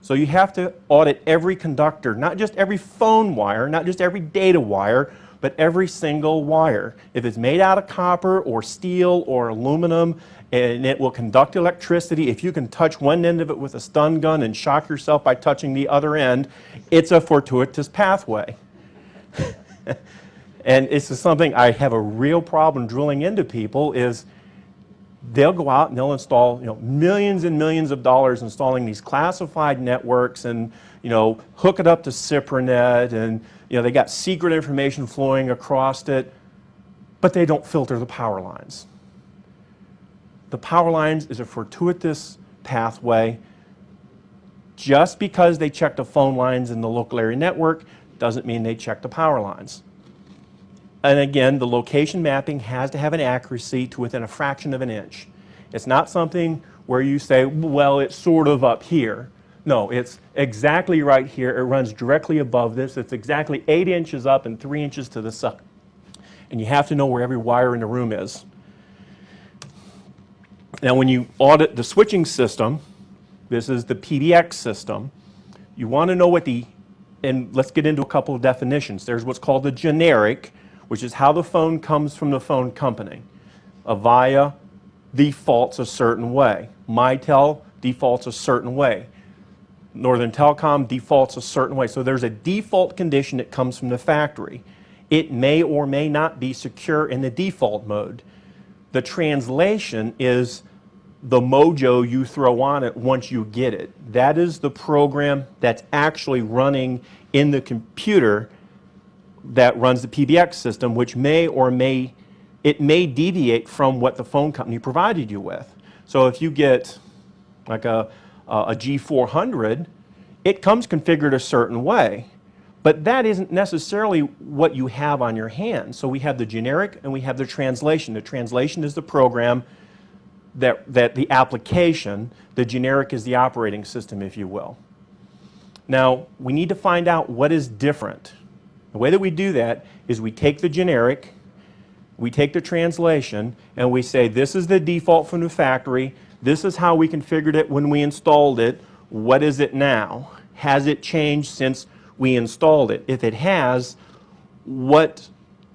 So you have to audit every conductor, not just every phone wire, not just every data wire, but every single wire. If it's made out of copper or steel or aluminum, and it will conduct electricity, if you can touch one end of it with a stun gun and shock yourself by touching the other end, it's a fortuitous pathway. And it's just something I have a real problem drilling into people is they'll go out and they'll install, millions and millions of dollars installing these classified networks and, hook it up to CiproNet and, they got secret information flowing across it, but they don't filter the power lines. The power lines is a fortuitous pathway. Just because they check the phone lines in the local area network doesn't mean they check the power lines. And again, the location mapping has to have an accuracy to within a fraction of an inch. It's not something where you say, well, it's sort of up here. No, it's exactly right here. It runs directly above this. It's exactly 8 inches up and 3 inches to the side. And you have to know where every wire in the room is. Now, when you audit the switching system, this is the PBX system, you want to know and let's get into a couple of definitions. There's what's called the generic, which is how the phone comes from the phone company. Avaya defaults a certain way. Mitel defaults a certain way. Northern Telecom defaults a certain way. So there's a default condition that comes from the factory. It may or may not be secure in the default mode. The translation is the mojo you throw on it once you get it. That is the program that's actually running in the computer that runs the PBX system, which may deviate from what the phone company provided you with. So if you get like a G400, it comes configured a certain way, but that isn't necessarily what you have on your hand. So we have the generic and we have the translation. The translation is the program that the application, the generic is the operating system, if you will. Now, we need to find out what is different. The way that we do that is we take the generic, we take the translation, and we say this is the default from the factory, this is how we configured it when we installed it, what is it now? Has it changed since we installed it? If it has, what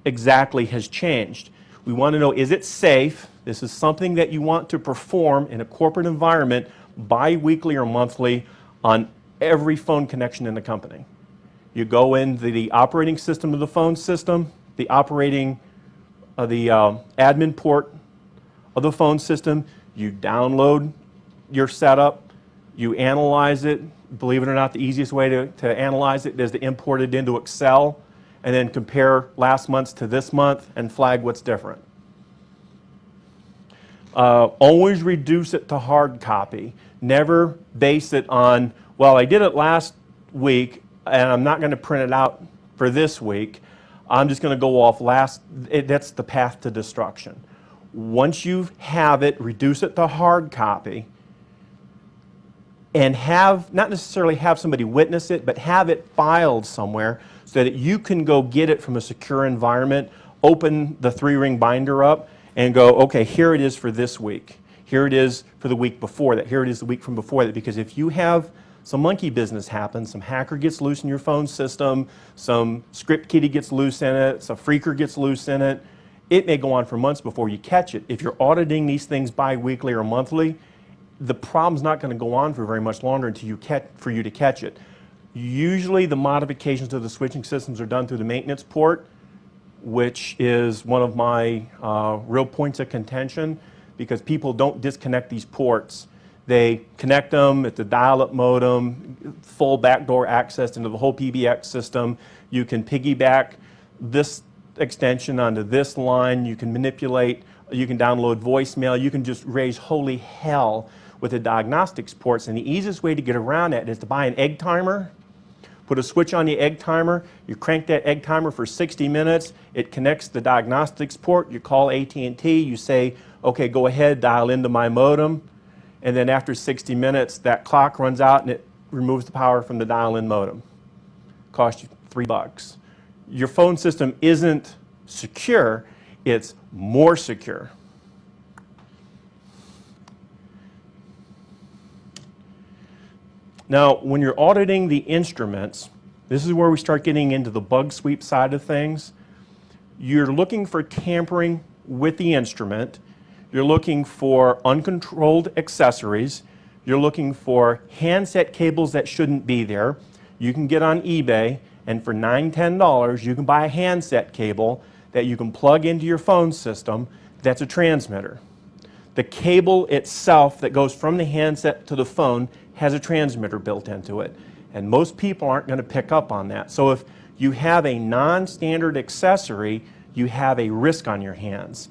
exactly has changed? We want to know, is it safe? This is something that you want to perform in a corporate environment bi-weekly or monthly on every phone connection in the company. You go into the operating system of the phone system, the admin port of the phone system, you download your setup, you analyze it. Believe it or not, the easiest way to analyze it is to import it into Excel and then compare last month's to this month and flag what's different. Always reduce it to hard copy. Never base it on, well, I did it last week and I'm not going to print it out for this week. I'm just going to go off that's the path to destruction. Once you have it, reduce it to hard copy and not necessarily have somebody witness it, but have it filed somewhere so that you can go get it from a secure environment, open the 3-ring binder up, and go, okay, here it is for this week. Here it is for the week before that. Here it is the week from before that. Because if you have some monkey business happen, some hacker gets loose in your phone system, some script kiddie gets loose in it, some phreaker gets loose in it, it may go on for months before you catch it. If you're auditing these things bi-weekly or monthly, the problem's not going to go on for very much longer until for you to catch it. Usually the modifications to the switching systems are done through the maintenance port, which is one of my real points of contention, because people don't disconnect these ports. They connect them at the dial-up modem, full backdoor access into the whole PBX system. You can piggyback this extension onto this line. You can manipulate, you can download voicemail. You can just raise holy hell with the diagnostics ports. And the easiest way to get around that is to buy an egg timer. Put a switch on the egg timer, you crank that egg timer for 60 minutes, it connects the diagnostics port, you call AT&T, you say, okay, go ahead, dial into my modem, and then after 60 minutes, that clock runs out and it removes the power from the dial-in modem. Cost you $3. Your phone system isn't secure, it's more secure. Now, when you're auditing the instruments, this is where we start getting into the bug sweep side of things. You're looking for tampering with the instrument. You're looking for uncontrolled accessories. You're looking for handset cables that shouldn't be there. You can get on eBay, and for $9, $10, you can buy a handset cable that you can plug into your phone system that's a transmitter. The cable itself that goes from the handset to the phone has a transmitter built into it. And most people aren't going to pick up on that. So if you have a non-standard accessory, you have a risk on your hands.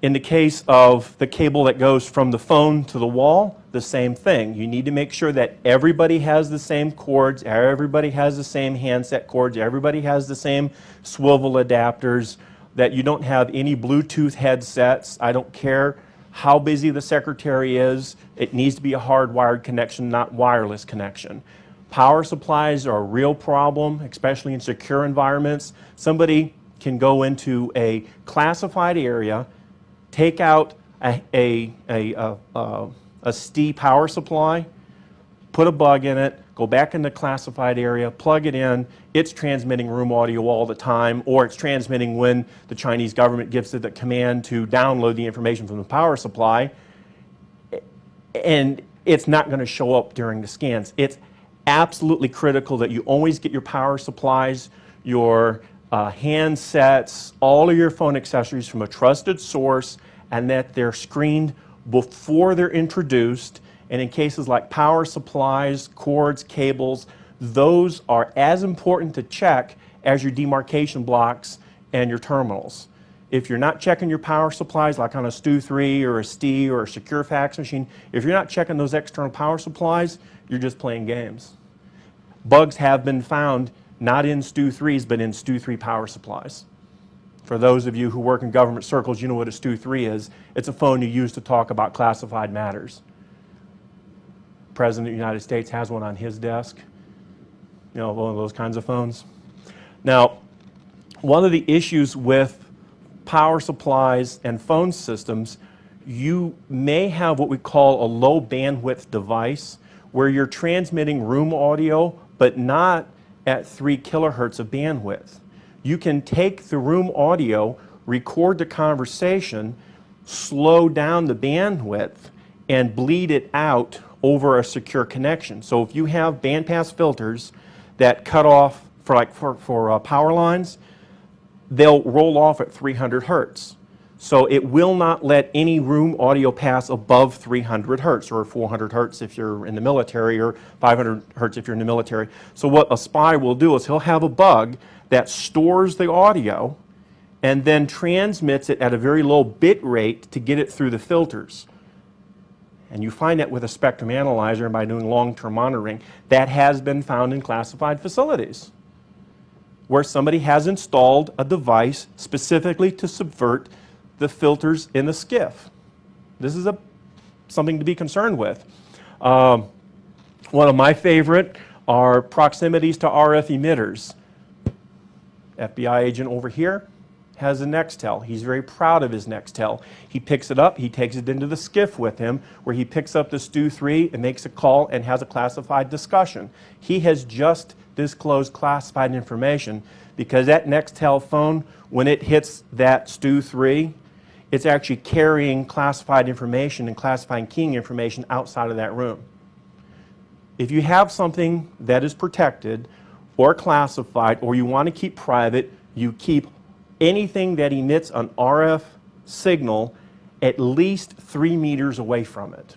In the case of the cable that goes from the phone to the wall, the same thing. You need to make sure that everybody has the same cords, everybody has the same handset cords, everybody has the same swivel adapters, that you don't have any Bluetooth headsets. I don't care how busy the secretary is, it needs to be a hardwired connection, not wireless connection. Power supplies are a real problem, especially in secure environments. Somebody can go into a classified area, take out a ST power supply, put a bug in it, go back in the classified area, plug it in, it's transmitting room audio all the time, or it's transmitting when the Chinese government gives it the command to download the information from the power supply, and it's not going to show up during the scans. It's absolutely critical that you always get your power supplies, your handsets, all of your phone accessories from a trusted source, and that they're screened before they're introduced. And in cases like power supplies, cords, cables, those are as important to check as your demarcation blocks and your terminals. If you're not checking your power supplies, like on a STU3 or a STI or a secure fax machine, if you're not checking those external power supplies, you're just playing games. Bugs have been found not in STU3s, but in STU3 power supplies. For those of you who work in government circles, you know what a STU3 is. It's a phone you use to talk about classified matters. The President of the United States has one on his desk. You know, one of those kinds of phones. Now, one of the issues with power supplies and phone systems, you may have what we call a low bandwidth device where you're transmitting room audio, but not at 3 kilohertz of bandwidth. You can take the room audio, record the conversation, slow down the bandwidth, and bleed it out over a secure connection. So if you have bandpass filters that cut off for power lines, they'll roll off at 300 hertz. So it will not let any room audio pass above 300 hertz, or 400 hertz if you're in the military, or 500 hertz if you're in the military. So what a spy will do is he'll have a bug that stores the audio and then transmits it at a very low bit rate to get it through the filters. And you find that with a spectrum analyzer and by doing long-term monitoring. That has been found in classified facilities, where somebody has installed a device specifically to subvert the filters in the SCIF. This is something to be concerned with. One of my favorite are proximities to RF emitters. FBI agent over here has a Nextel. He's very proud of his Nextel. He picks it up, he takes it into the SCIF with him, where he picks up the STU-3 and makes a call and has a classified discussion. He has just disclosed classified information because that Nextel phone, when it hits that STU-3, it's actually carrying classified information and classifying keying information outside of that room. If you have something that is protected or classified, or you want to keep private, you keep anything that emits an RF signal at least 3 meters away from it.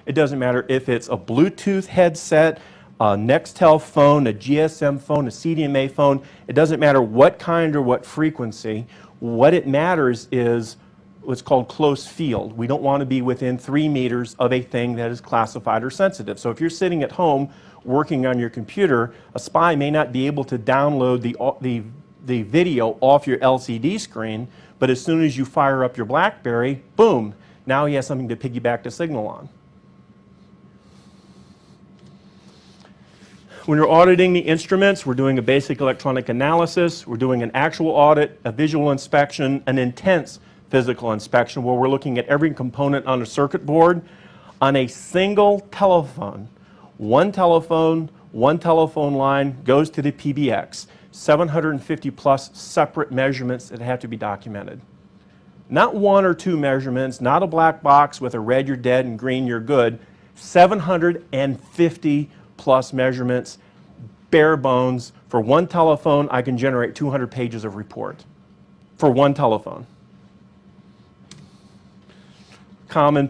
It doesn't matter if it's a Bluetooth headset, a Nextel phone, a GSM phone, a CDMA phone. It doesn't matter what kind or what frequency. What it matters is what's called close field. We don't want to be within 3 meters of a thing that is classified or sensitive. So if you're sitting at home working on your computer, a spy may not be able to download the video off your LCD screen, but as soon as you fire up your BlackBerry, boom, now he has something to piggyback the signal on. When you're auditing the instruments, we're doing a basic electronic analysis, we're doing an actual audit, a visual inspection, an intense physical inspection where we're looking at every component on a circuit board on a single telephone. One telephone line goes to the PBX. 750 plus separate measurements that have to be documented. Not 1 or 2 measurements, not a black box with a red you're dead and green you're good. 750 plus measurements, bare bones. For one telephone, I can generate 200 pages of report. For one telephone. Common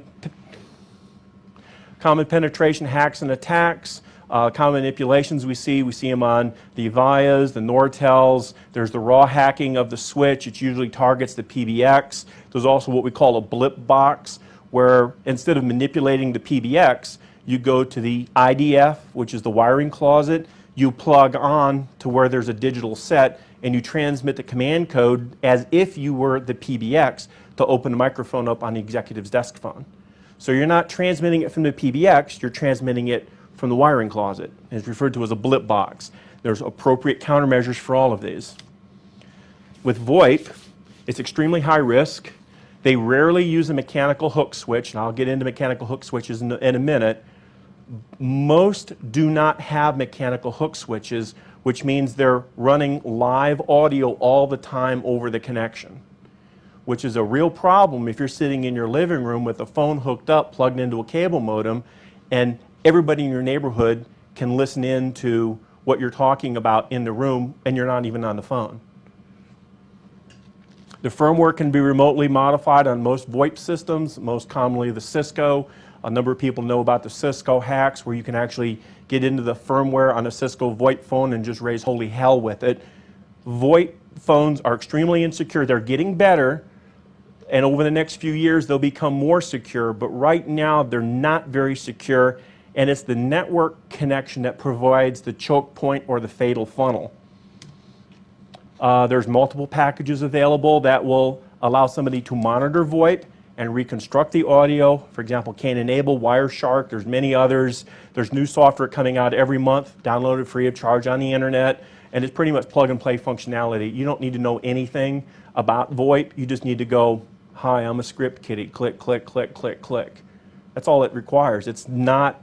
penetration hacks and attacks. Common manipulations we see them on the Avias, the Nortels. There's the raw hacking of the switch. It usually targets the PBX. There's also what we call a blip box, where instead of manipulating the PBX, you go to the IDF, which is the wiring closet. You plug on to where there's a digital set, and you transmit the command code as if you were the PBX to open the microphone up on the executive's desk phone. So you're not transmitting it from the PBX, you're transmitting it from the wiring closet. It's referred to as a blip box. There's appropriate countermeasures for all of these. With VoIP, it's extremely high risk. They rarely use a mechanical hook switch, and I'll get into mechanical hook switches in a minute. Most do not have mechanical hook switches, which means they're running live audio all the time over the connection, which is a real problem if you're sitting in your living room with a phone hooked up, plugged into a cable modem, and everybody in your neighborhood can listen in to what you're talking about in the room, and you're not even on the phone. The firmware can be remotely modified on most VoIP systems, most commonly the Cisco. A number of people know about the Cisco hacks, where you can actually get into the firmware on a Cisco VoIP phone and just raise holy hell with it. VoIP phones are extremely insecure. They're getting better, and over the next few years they'll become more secure, but right now they're not very secure, and it's the network connection that provides the choke point or the fatal funnel. There's multiple packages available that will allow somebody to monitor VoIP and reconstruct the audio. For example, Can-Enable, Wireshark, there's many others. There's new software coming out every month, downloaded free of charge on the internet, and it's pretty much plug and play functionality. You don't need to know anything about VoIP, you just need to go, hi, I'm a script kiddie, click, click, click, click, click. That's all it requires. It's not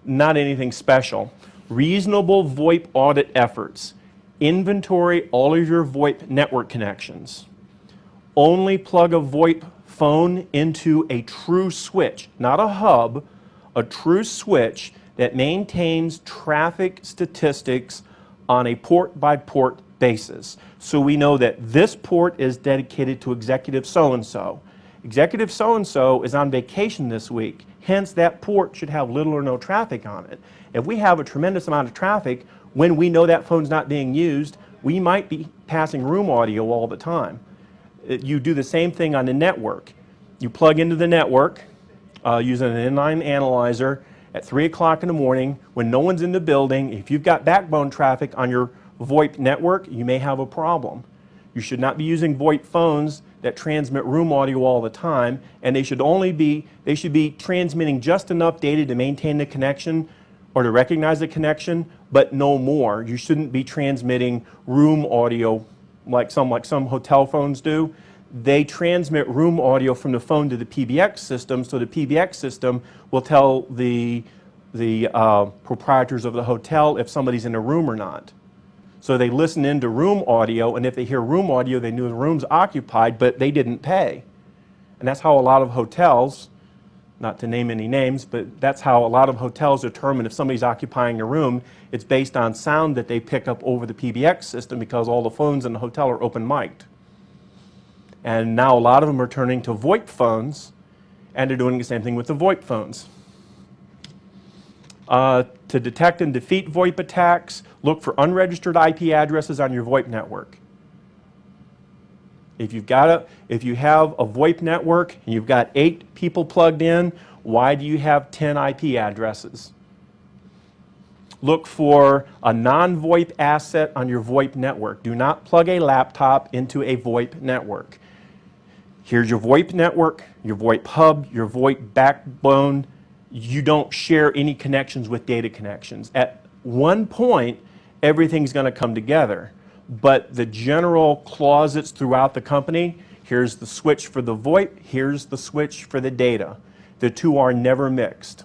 anything special. Reasonable VoIP audit efforts. Inventory all of your VoIP network connections. only plug a VoIP phone into a true switch, not a hub, a true switch that maintains traffic statistics on a port-by-port basis. So we know that this port is dedicated to executive so-and-so. Executive so-and-so is on vacation this week, hence that port should have little or no traffic on it. If we have a tremendous amount of traffic, when we know that phone's not being used, we might be passing room audio all the time. You do the same thing on the network. You plug into the network using an inline analyzer at 3 o'clock in the morning when no one's in the building. If you've got backbone traffic on your VoIP network, you may have a problem. You should not be using VoIP phones that transmit room audio all the time, and they should be transmitting just enough data to maintain the connection or to recognize the connection, but no more. You shouldn't be transmitting room audio like some hotel phones do. They transmit room audio from the phone to the PBX system, so the PBX system will tell the proprietors of the hotel if somebody's in a room or not. So they listen into room audio, and if they hear room audio, they knew the room's occupied, but they didn't pay. And that's how a lot of hotels, not to name any names, but that's how a lot of hotels determine if somebody's occupying a room. It's based on sound that they pick up over the PBX system because all the phones in the hotel are open mic'd. And now a lot of them are turning to VoIP phones, and they're doing the same thing with the VoIP phones. To detect and defeat VoIP attacks, look for unregistered IP addresses on your VoIP network. If you have a VoIP network and you've got 8 people plugged in, why do you have 10 IP addresses? Look for a non-VoIP asset on your VoIP network. Do not plug a laptop into a VoIP network. Here's your VoIP network, your VoIP hub, your VoIP backbone. You don't share any connections with data connections. At one point, everything's going to come together. But the general closets throughout the company, here's the switch for the VoIP, here's the switch for the data. The two are never mixed.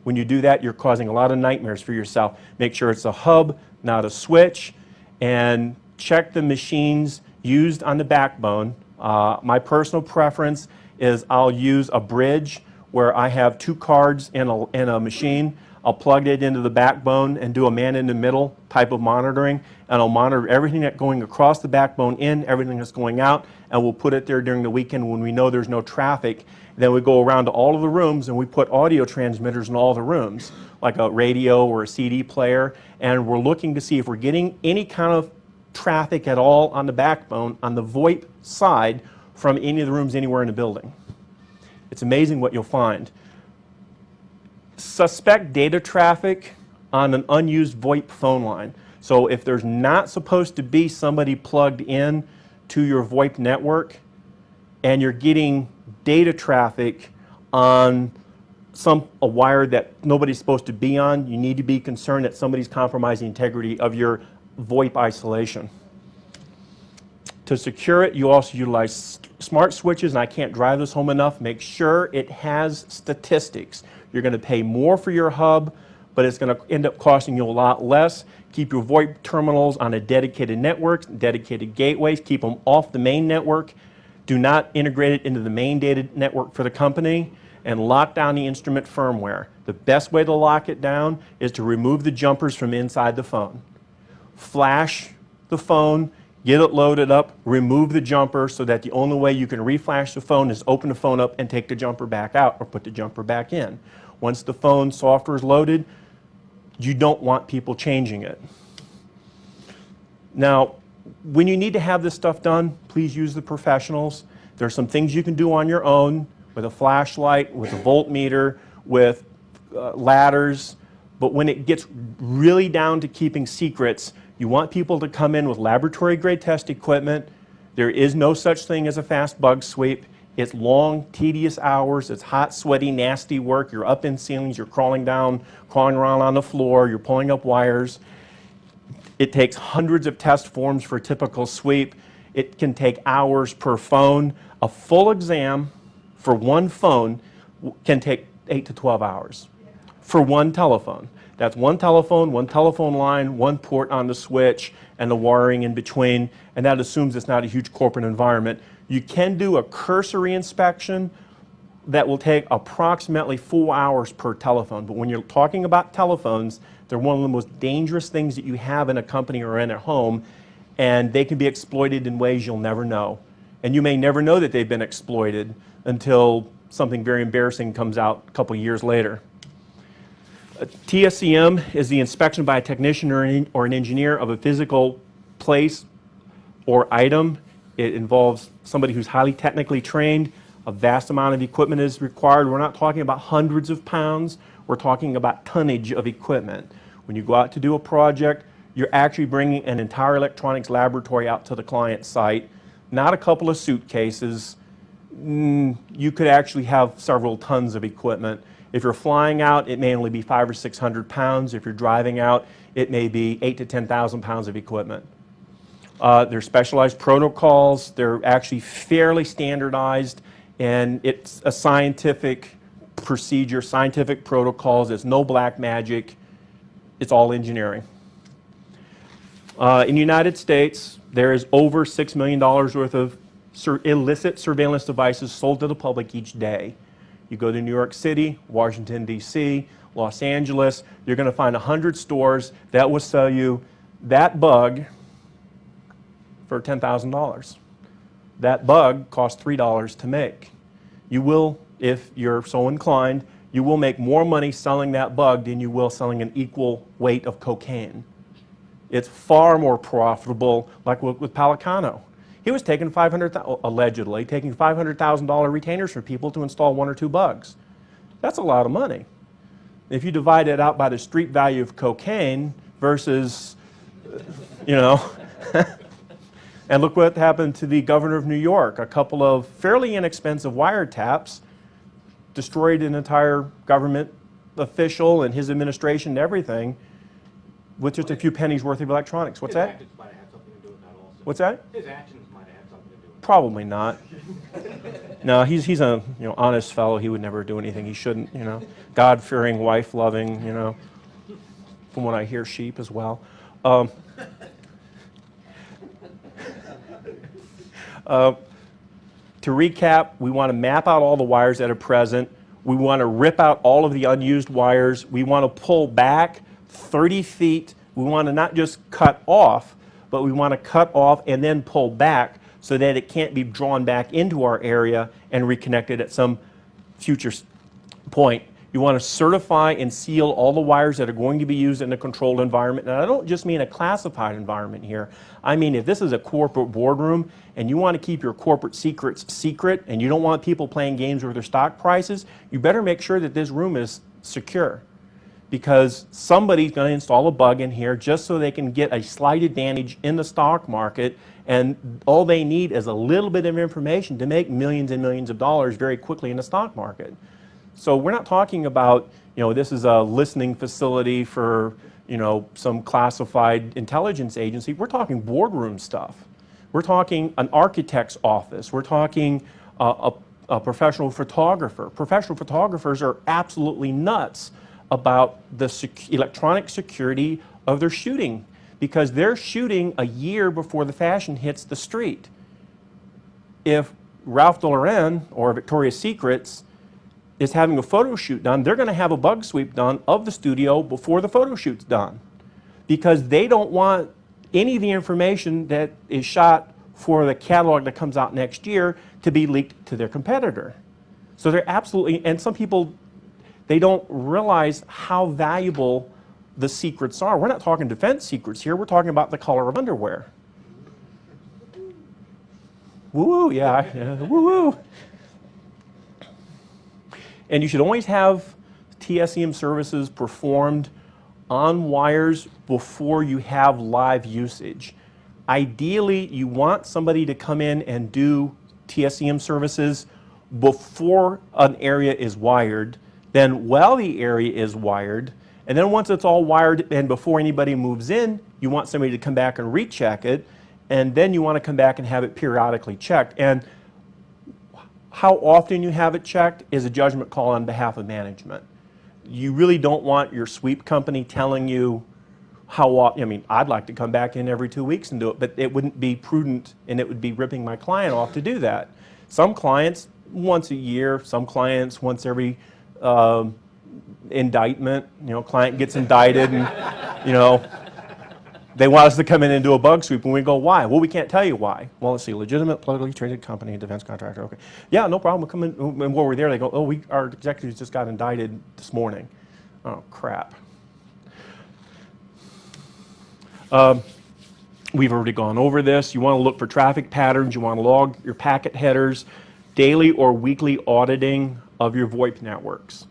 When you do that, you're causing a lot of nightmares for yourself. Make sure it's a hub, not a switch, and check the machines used on the backbone. My personal preference is I'll use a bridge where I have 2 cards in a machine. I'll plug it into the backbone and do a man-in-the-middle type of monitoring, and I'll monitor everything that's going across the backbone in, everything that's going out, and we'll put it there during the weekend when we know there's no traffic. Then we go around to all of the rooms and we put audio transmitters in all the rooms, like a radio or a CD player, and we're looking to see if we're getting any kind of traffic at all on the backbone, on the VoIP side, from any of the rooms anywhere in the building. It's amazing what you'll find. Suspect data traffic on an unused VoIP phone line. So if there's not supposed to be somebody plugged in to your VoIP network and you're getting data traffic on a wire that nobody's supposed to be on, you need to be concerned that somebody's compromising the integrity of your VoIP isolation. To secure it, you also utilize smart switches, and I can't drive this home enough. Make sure it has statistics. You're going to pay more for your hub, but it's going to end up costing you a lot less. Keep your VoIP terminals on a dedicated network, dedicated gateways. Keep them off the main network. Do not integrate it into the main data network for the company, and lock down the instrument firmware. The best way to lock it down is to remove the jumpers from inside the phone. Flash the phone, get it loaded up, remove the jumper so that the only way you can reflash the phone is open the phone up and take the jumper back out or put the jumper back in. Once the phone software is loaded, you don't want people changing it. Now, when you need to have this stuff done, please use the professionals. There are some things you can do on your own with a flashlight, with a voltmeter, with ladders, but when it gets really down to keeping secrets, you want people to come in with laboratory-grade test equipment. There is no such thing as a fast bug sweep. It's long, tedious hours. It's hot, sweaty, nasty work. You're up in ceilings. You're crawling down, crawling around on the floor. You're pulling up wires. It takes hundreds of test forms for a typical sweep. It can take hours per phone. A full exam for one phone can take 8 to 12 hours for one telephone. That's one telephone line, one port on the switch, and the wiring in between, and that assumes it's not a huge corporate environment. You can do a cursory inspection that will take approximately 4 hours per telephone. But when you're talking about telephones, they're one of the most dangerous things that you have in a company or in a home, and they can be exploited in ways you'll never know. And you may never know that they've been exploited until something very embarrassing comes out a couple years later. TSCM is the inspection by a technician or an engineer of a physical place or item. It involves somebody who's highly technically trained. A vast amount of equipment is required. We're not talking about hundreds of pounds. We're talking about tonnage of equipment. When you go out to do a project, you're actually bringing an entire electronics laboratory out to the client site, not a couple of suitcases. You could actually have several tons of equipment. If you're flying out, it may only be 500 or 600 pounds. If you're driving out, it may be 8,000 to 10,000 pounds of equipment. There's specialized protocols. They're actually fairly standardized, and it's a scientific procedure, scientific protocols. It's no black magic. It's all engineering. In the United States, there is over $6 million worth of illicit surveillance devices sold to the public each day. You go to New York City, Washington, D.C., Los Angeles, you're going to find 100 stores that will sell you that bug for $10,000. That bug costs $3 to make. You will, if you're so inclined, you will make more money selling that bug than you will selling an equal weight of cocaine. It's far more profitable, like with Pelicano. He was taking allegedly taking $500,000 retainers from people to install 1 or 2 bugs. That's a lot of money. If you divide it out by the street value of cocaine versus, you know, and look what happened to the governor of New York. A couple of fairly inexpensive wiretaps destroyed an entire government official and his administration and everything with just a few pennies worth of electronics. What's that? His actions might have had something to do with that also. What's that? His actions might have had something to do with that. Probably not. No, he's a honest fellow. He would never do anything he shouldn't. God-fearing, wife-loving. From what I hear, sheep as well. To recap, we want to map out all the wires that are present. We want to rip out all of the unused wires. We want to pull back 30 feet. We want to not just cut off, but we want to cut off and then pull back so that it can't be drawn back into our area and reconnected at some future point. You want to certify and seal all the wires that are going to be used in a controlled environment. And I don't just mean a classified environment here. I mean, if this is a corporate boardroom and you want to keep your corporate secrets secret and you don't want people playing games with their stock prices, you better make sure that this room is secure. Because somebody's going to install a bug in here just so they can get a slight advantage in the stock market, and all they need is a little bit of information to make millions and millions of dollars very quickly in the stock market. So we're not talking about, this is a listening facility for, some classified intelligence agency. We're talking boardroom stuff. We're talking an architect's office. We're talking a professional photographer. Professional photographers are absolutely nuts about the electronic security of their shooting, because they're shooting a year before the fashion hits the street. If Ralph Lauren or Victoria's Secrets is having a photo shoot done, they're going to have a bug sweep done of the studio before the photo shoot's done, because they don't want any of the information that is shot for the catalog that comes out next year to be leaked to their competitor. So they're absolutely, and some people, they don't realize how valuable the secrets are. We're not talking defense secrets here. We're talking about the color of underwear. Woo-woo, yeah, woo-woo. And you should always have TSCM services performed on wires before you have live usage. Ideally, you want somebody to come in and do TSCM services before an area is wired, then while the area is wired, and then once it's all wired and before anybody moves in, you want somebody to come back and recheck it, and then you want to come back and have it periodically checked. And how often you have it checked is a judgment call on behalf of management. You really don't want your sweep company telling you I mean, I'd like to come back in every 2 weeks and do it, but it wouldn't be prudent and it would be ripping my client off to do that. Some clients once a year, some clients once every indictment. You know, client gets indicted and, you know, they want us to come in and do a bug sweep, and we go, why? Well, we can't tell you why. Well, let's see, legitimate, publicly traded company, defense contractor, okay. Yeah, no problem, we'll come in, and while we're there, they go, oh, our executives just got indicted this morning. Oh, crap. We've already gone over this. You want to look for traffic patterns, you want to log your packet headers, daily or weekly auditing of your VoIP networks.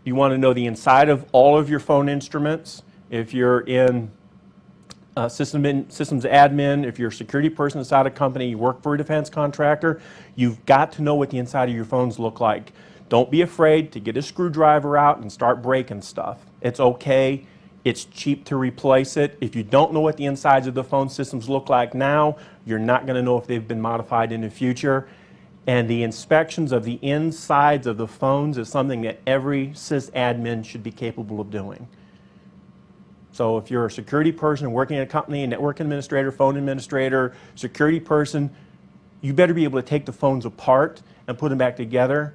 You want to know the inside of all of your phone instruments. If you're in systems admin, if you're a security person inside a company, you work for a defense contractor, you've got to know what the inside of your phones look like. Don't be afraid to get a screwdriver out and start breaking stuff. It's okay. It's cheap to replace it. If you don't know what the insides of the phone systems look like now, you're not going to know if they've been modified in the future. And the inspections of the insides of the phones is something that every sysadmin should be capable of doing. So if you're a security person working at a company, a network administrator, phone administrator, security person, you better be able to take the phones apart and put them back together.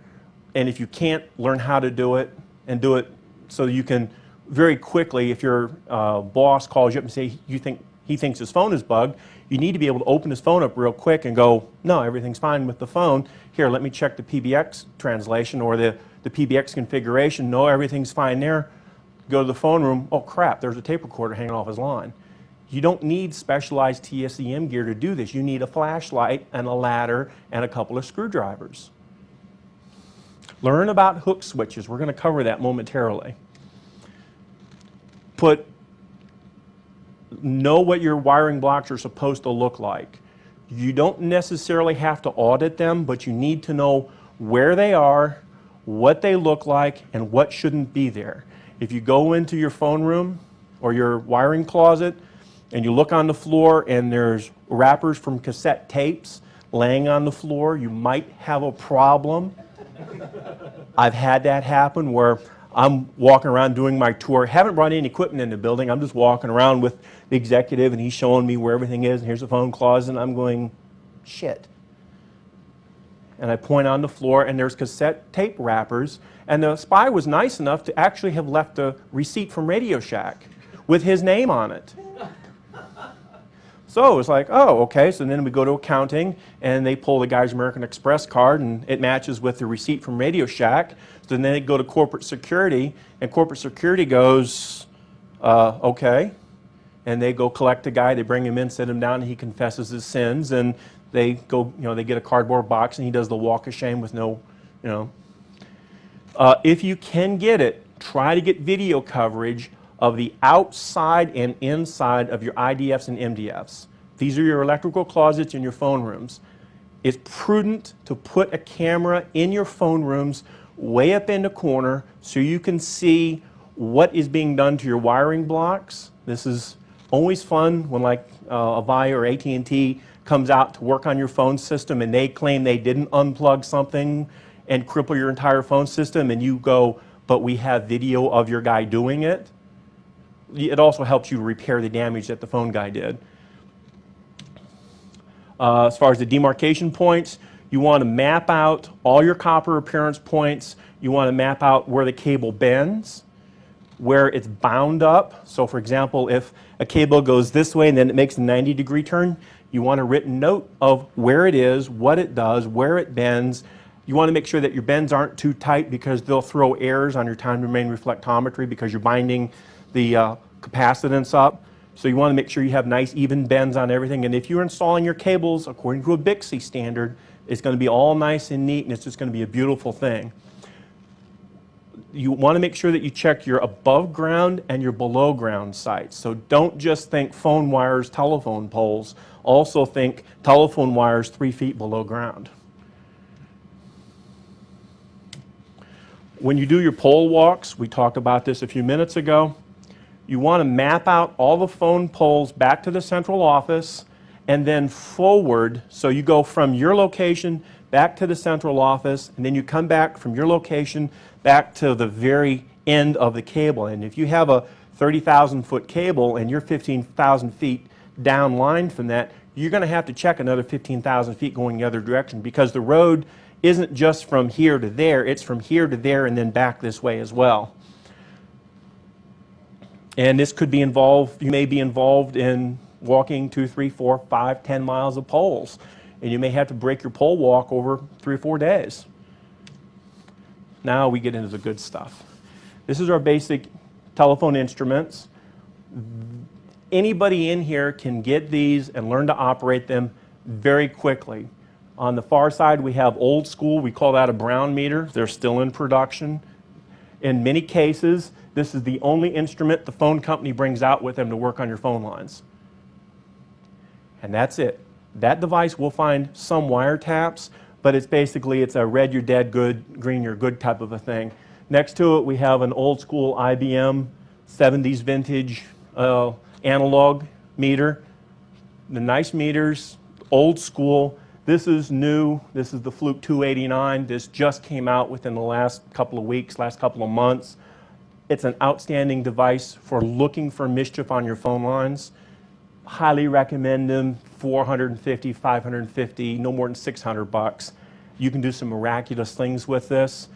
And if you can't, learn how to do it and do it so you can very quickly, if your boss calls you up and say he thinks his phone is bugged, you need to be able to open his phone up real quick and go, no, everything's fine with the phone. Here, let me check the PBX translation or the PBX configuration. No, everything's fine there. Go to the phone room. Oh, crap, there's a tape recorder hanging off his line. You don't need specialized TSEM gear to do this. You need a flashlight and a ladder and a couple of screwdrivers. Learn about hook switches. We're going to cover that momentarily. Know what your wiring blocks are supposed to look like. You don't necessarily have to audit them, but you need to know where they are, what they look like, and what shouldn't be there. If you go into your phone room or your wiring closet and you look on the floor and there's wrappers from cassette tapes laying on the floor, you might have a problem. I've had that happen where I'm walking around doing my tour, haven't brought any equipment in the building, I'm just walking around with the executive and he's showing me where everything is, and here's the phone closet, and I'm going, shit. And I point on the floor and there's cassette tape wrappers, and the spy was nice enough to actually have left a receipt from Radio Shack with his name on it. So it's like, oh, okay, so then we go to accounting and they pull the guy's American Express card and it matches with the receipt from Radio Shack. So then they go to corporate security and corporate security goes, okay. And they go collect the guy, they bring him in, sit him down, and he confesses his sins, and they go, they get a cardboard box and he does the walk of shame with no, if you can get it, try to get video coverage of the outside and inside of your IDFs and MDFs. These are your electrical closets in your phone rooms. It's prudent to put a camera in your phone rooms way up in the corner so you can see what is being done to your wiring blocks. This is always fun when like Avaya or AT&T comes out to work on your phone system and they claim they didn't unplug something and cripple your entire phone system, and you go, but we have video of your guy doing it. It also helps you repair the damage that the phone guy did. As far as the demarcation points, you want to map out all your copper appearance points. You want to map out where the cable bends, where it's bound up. So for example, if a cable goes this way and then it makes a 90-degree turn, you want a written note of where it is, what it does, where it bends. You want to make sure that your bends aren't too tight because they'll throw errors on your time domain reflectometry because you're binding the capacitance up. So you want to make sure you have nice even bends on everything. And if you're installing your cables according to a Bixby standard, it's going to be all nice and neat, and it's just going to be a beautiful thing. You want to make sure that you check your above ground and your below ground sites. So don't just think phone wires, telephone poles. Also think telephone wires 3 feet below ground. When you do your pole walks, we talked about this a few minutes ago, you want to map out all the phone poles back to the central office and then forward. So you go from your location back to the central office, and then you come back from your location back to the very end of the cable. And if you have a 30,000 foot cable and you're 15,000 feet down line from that, you're going to have to check another 15,000 feet going the other direction, because the road isn't just from here to there, it's from here to there and then back this way as well. And this could be involved, you may be involved in walking 2, 3, 4, 5, 10 miles of poles. And you may have to break your pole walk over 3 or 4 days. Now we get into the good stuff. This is our basic telephone instruments. Anybody in here can get these and learn to operate them very quickly. On the far side, we have old school. We call that a Brown meter. They're still in production. In many cases, this is the only instrument the phone company brings out with them to work on your phone lines. And that's it. That device will find some wiretaps, but it's basically, it's a red you're dead, good, green you're good type of a thing. Next to it, we have an old school IBM 70s vintage analog meter. The nice meters, old school. This is new. This is the Fluke 289. This just came out within the last couple of weeks, last couple of months. It's an outstanding device for looking for mischief on your phone lines. Highly recommend them. 450, 550, no more than 600 bucks. You can do some miraculous things with this,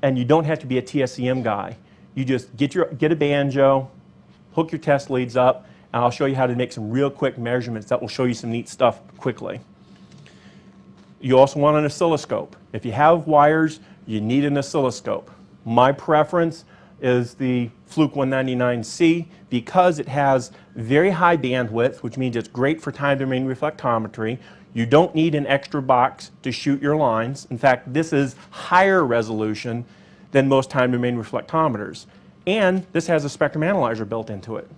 and you don't have to be a TSCM guy. You just get a banjo, hook your test leads up, and I'll show you how to make some real quick measurements that will show you some neat stuff quickly. You also want an oscilloscope. If you have wires, you need an oscilloscope. My preference is the Fluke 199C because it has very high bandwidth, which means it's great for time domain reflectometry. You don't need an extra box to shoot your lines. In fact, this is higher resolution than most time domain reflectometers. And this has a spectrum analyzer built into it,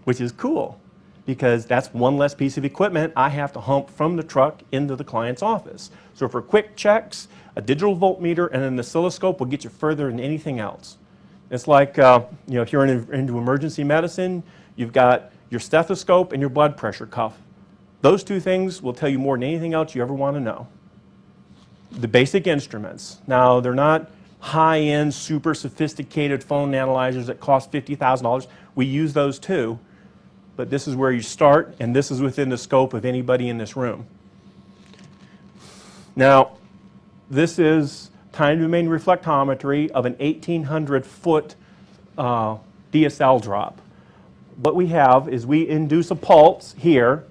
which is cool because that's one less piece of equipment I have to hump from the truck into the client's office. So for quick checks, a digital voltmeter and an oscilloscope will get you further than anything else. It's like, if you're into emergency medicine, you've got your stethoscope and your blood pressure cuff. Those two things will tell you more than anything else you ever want to know. The basic instruments. Now, they're not high-end, super sophisticated phone analyzers that cost $50,000. We use those too, but this is where you start, and this is within the scope of anybody in this room. Now, this is time domain reflectometry of an 1,800-foot DSL drop. What we have is we induce a pulse here,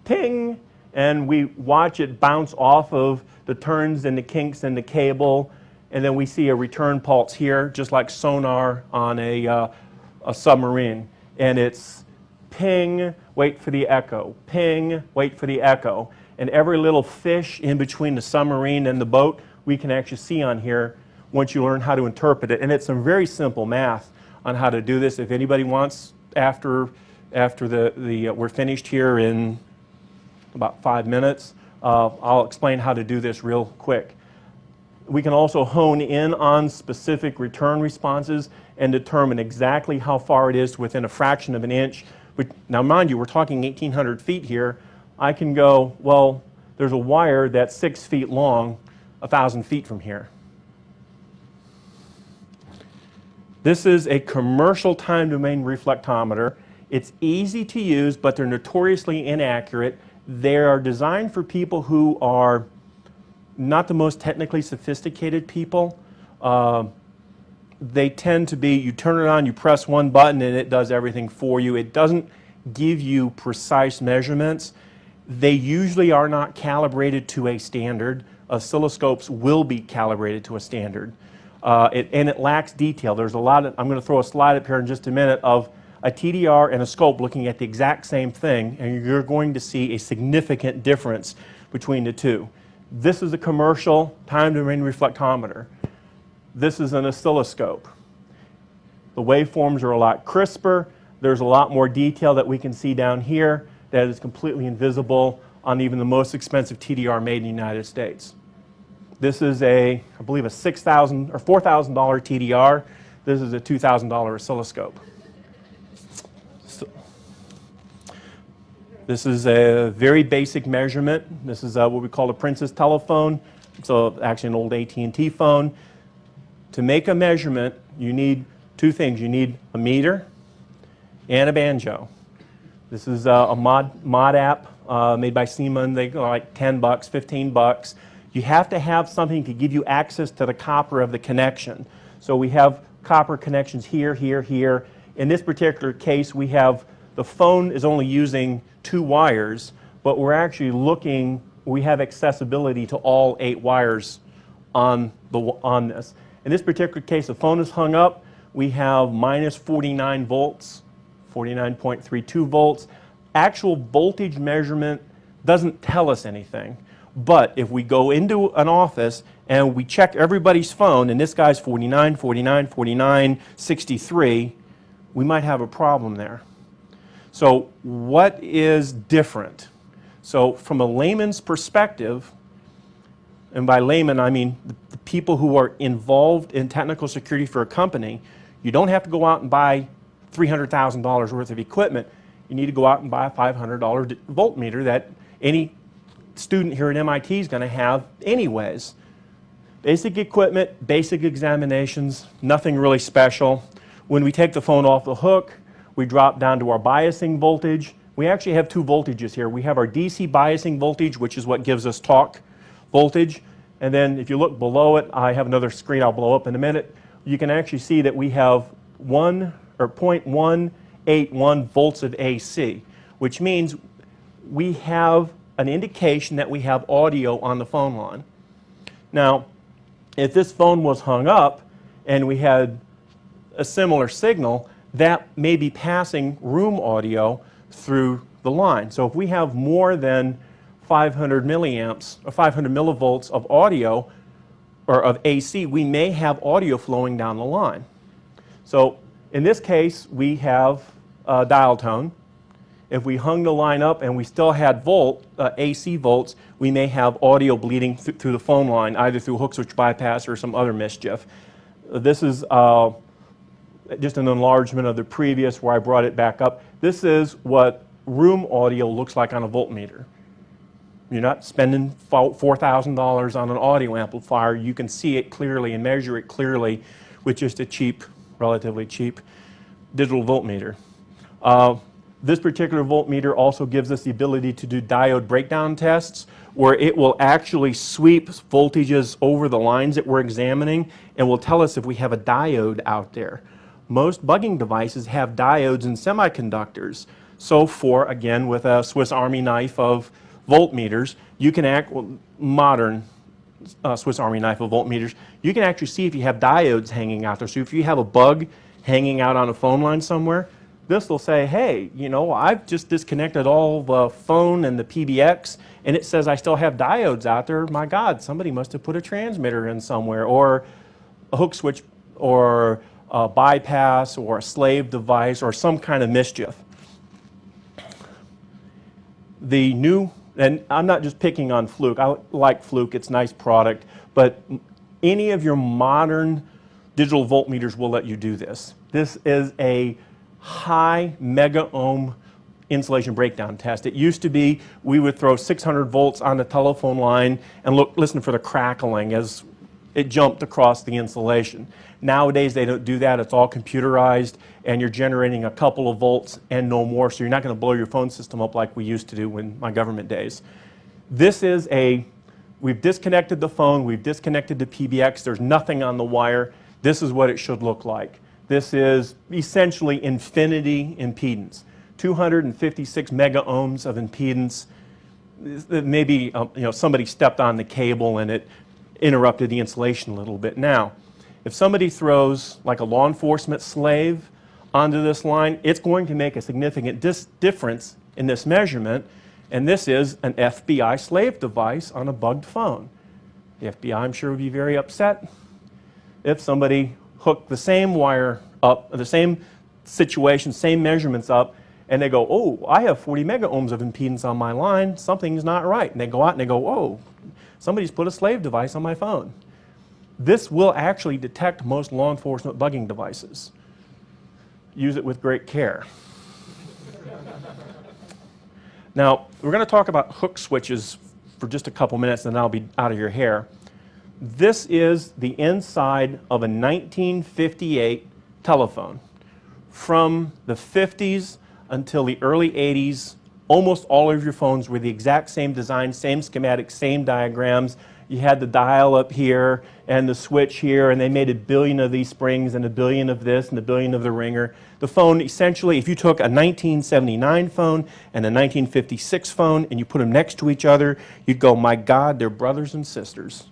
ping, and we watch it bounce off of the turns and the kinks in the cable, and then we see a return pulse here, just like sonar on a submarine. And it's ping, wait for the echo, ping, wait for the echo. And every little fish in between the submarine and the boat, we can actually see on here once you learn how to interpret it. And it's some very simple math on how to do this. If anybody wants, after we're finished here in about 5 minutes, I'll explain how to do this real quick. We can also hone in on specific return responses and determine exactly how far it is within a fraction of an inch. Now mind you, we're talking 1,800 feet here. I can go, well, there's a wire that's 6 feet long, 1,000 feet from here. This is a commercial time domain reflectometer. It's easy to use, but they're notoriously inaccurate. They are designed for people who are not the most technically sophisticated people. They tend to be, you turn it on, you press one button, and it does everything for you. It doesn't give you precise measurements. They usually are not calibrated to a standard. Oscilloscopes will be calibrated to a standard. And it lacks detail. There's a lot of, I'm going to throw a slide up here in just a minute of a TDR and a scope looking at the exact same thing, and you're going to see a significant difference between the two. This is a commercial time domain reflectometer. This is an oscilloscope. The waveforms are a lot crisper. There's a lot more detail that we can see down here that is completely invisible on even the most expensive TDR made in the United States. This is I believe a $6,000 or $4,000 TDR. This is a $2,000 oscilloscope. So, this is a very basic measurement. This is what we call a Princess telephone. So actually an old AT&T phone. To make a measurement, you need two things. You need a meter and a banjo. This is a mod app made by Siemens. They go like $10, $15. You have to have something to give you access to the copper of the connection. So we have copper connections here, here, here. In this particular case, we have the phone is only using 2 wires, but we're actually looking, we have accessibility to all 8 wires on this. In this particular case, the phone is hung up. We have minus 49 volts, 49.32 volts. Actual voltage measurement doesn't tell us anything. But if we go into an office and we check everybody's phone, and this guy's 49, 49, 49, 63, we might have a problem there. So what is different? So from a layman's perspective, and by layman I mean the people who are involved in technical security for a company, you don't have to go out and buy $300,000 worth of equipment. You need to go out and buy a $500 voltmeter that any student here at MIT is going to have anyways. Basic equipment, basic examinations, nothing really special. When we take the phone off the hook, we drop down to our biasing voltage. We actually have 2 voltages here. We have our DC biasing voltage, which is what gives us talk voltage. And then if you look below it, I have another screen I'll blow up in a minute. You can actually see that we have 0.181 volts of AC, which means we have an indication that we have audio on the phone line. Now, if this phone was hung up and we had a similar signal, that may be passing room audio through the line. So if we have more than 500 milliamps or 500 millivolts of audio or of AC, we may have audio flowing down the line. So in this case, we have a dial tone. If we hung the line up and we still had AC volts, we may have audio bleeding through the phone line, either through hook switch bypass or some other mischief. This is just an enlargement of the previous where I brought it back up. This is what room audio looks like on a voltmeter. You're not spending $4,000 on an audio amplifier. You can see it clearly and measure it clearly with just a cheap, relatively cheap digital voltmeter. This particular voltmeter also gives us the ability to do diode breakdown tests where it will actually sweep voltages over the lines that we're examining and will tell us if we have a diode out there. Most bugging devices have diodes and semiconductors. So again, with a Swiss Army knife of voltmeters, you can modern Swiss Army knife of voltmeters, you can actually see if you have diodes hanging out there. So if you have a bug hanging out on a phone line somewhere, this will say, hey, you know, I've just disconnected all the phone and the PBX, and it says I still have diodes out there. My God, somebody must have put a transmitter in somewhere, or a hook switch, or a bypass, or a slave device, or some kind of mischief. The new, and I'm not just picking on Fluke. I like Fluke, it's a nice product, but any of your modern digital voltmeters will let you do this. This is a high mega ohm insulation breakdown test. It used to be we would throw 600 volts on the telephone line and listen for the crackling as it jumped across the insulation. Nowadays they don't do that. It's all computerized and you're generating a couple of volts and no more, so you're not going to blow your phone system up like we used to do in my government days. This is we've disconnected the phone, we've disconnected the PBX, there's nothing on the wire. This is what it should look like. This is essentially infinity impedance, 256 mega ohms of impedance. Maybe somebody stepped on the cable and it interrupted the insulation a little bit. Now, if somebody throws like a law enforcement slave onto this line, it's going to make a significant difference in this measurement, and this is an FBI slave device on a bugged phone. The FBI, I'm sure, would be very upset if somebody hook the same wire up, the same situation, same measurements up, and they go, oh, I have 40 mega ohms of impedance on my line, something's not right. And they go out and they go, oh, somebody's put a slave device on my phone. This will actually detect most law enforcement bugging devices. Use it with great care. Now, we're going to talk about hook switches for just a couple minutes and then I'll be out of your hair. This is the inside of a 1958 telephone. From the 50s until the early 80s, almost all of your phones were the exact same design, same schematic, same diagrams. You had the dial up here and the switch here, and they made 1 billion of these springs and 1 billion of this and 1 billion of the ringer. The phone, essentially, if you took a 1979 phone and a 1956 phone and you put them next to each other, you'd go, my God, they're brothers and sisters.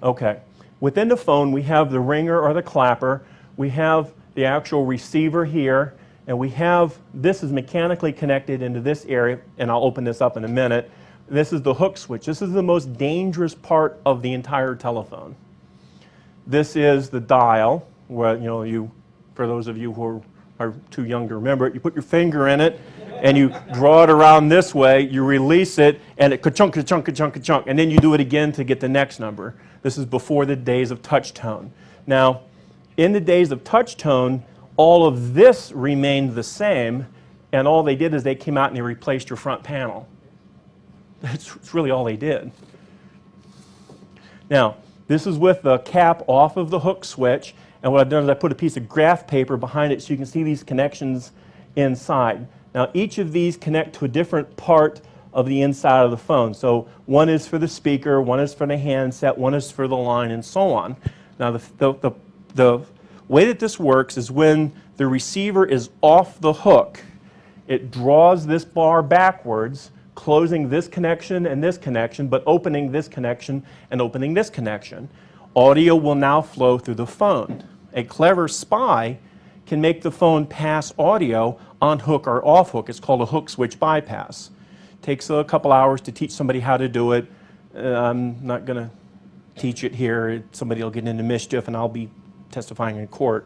Okay. Within the phone, we have the ringer or the clapper. We have the actual receiver here, and we have, this is mechanically connected into this area, and I'll open this up in a minute. This is the hook switch. This is the most dangerous part of the entire telephone. This is the dial, where, for those of you who are too young to remember it, you put your finger in it, and you draw it around this way, you release it, and it ka-chunk, ka-chunk, ka-chunk, ka-chunk, and then you do it again to get the next number. This is before the days of touch tone. Now, in the days of touch tone, all of this remained the same, and all they did is they came out and they replaced your front panel. That's really all they did. Now, this is with the cap off of the hook switch, and what I've done is I put a piece of graph paper behind it so you can see these connections inside. Now, each of these connect to a different part of the inside of the phone. So one is for the speaker, one is for the handset, one is for the line, and so on. Now, the way that this works is when the receiver is off the hook, it draws this bar backwards, closing this connection and this connection, but opening this connection and opening this connection. Audio will now flow through the phone. A clever spy can make the phone pass audio on hook or off hook. It's called a hook switch bypass. Takes a couple hours to teach somebody how to do it. I'm not going to teach it here. Somebody will get into mischief and I'll be testifying in court.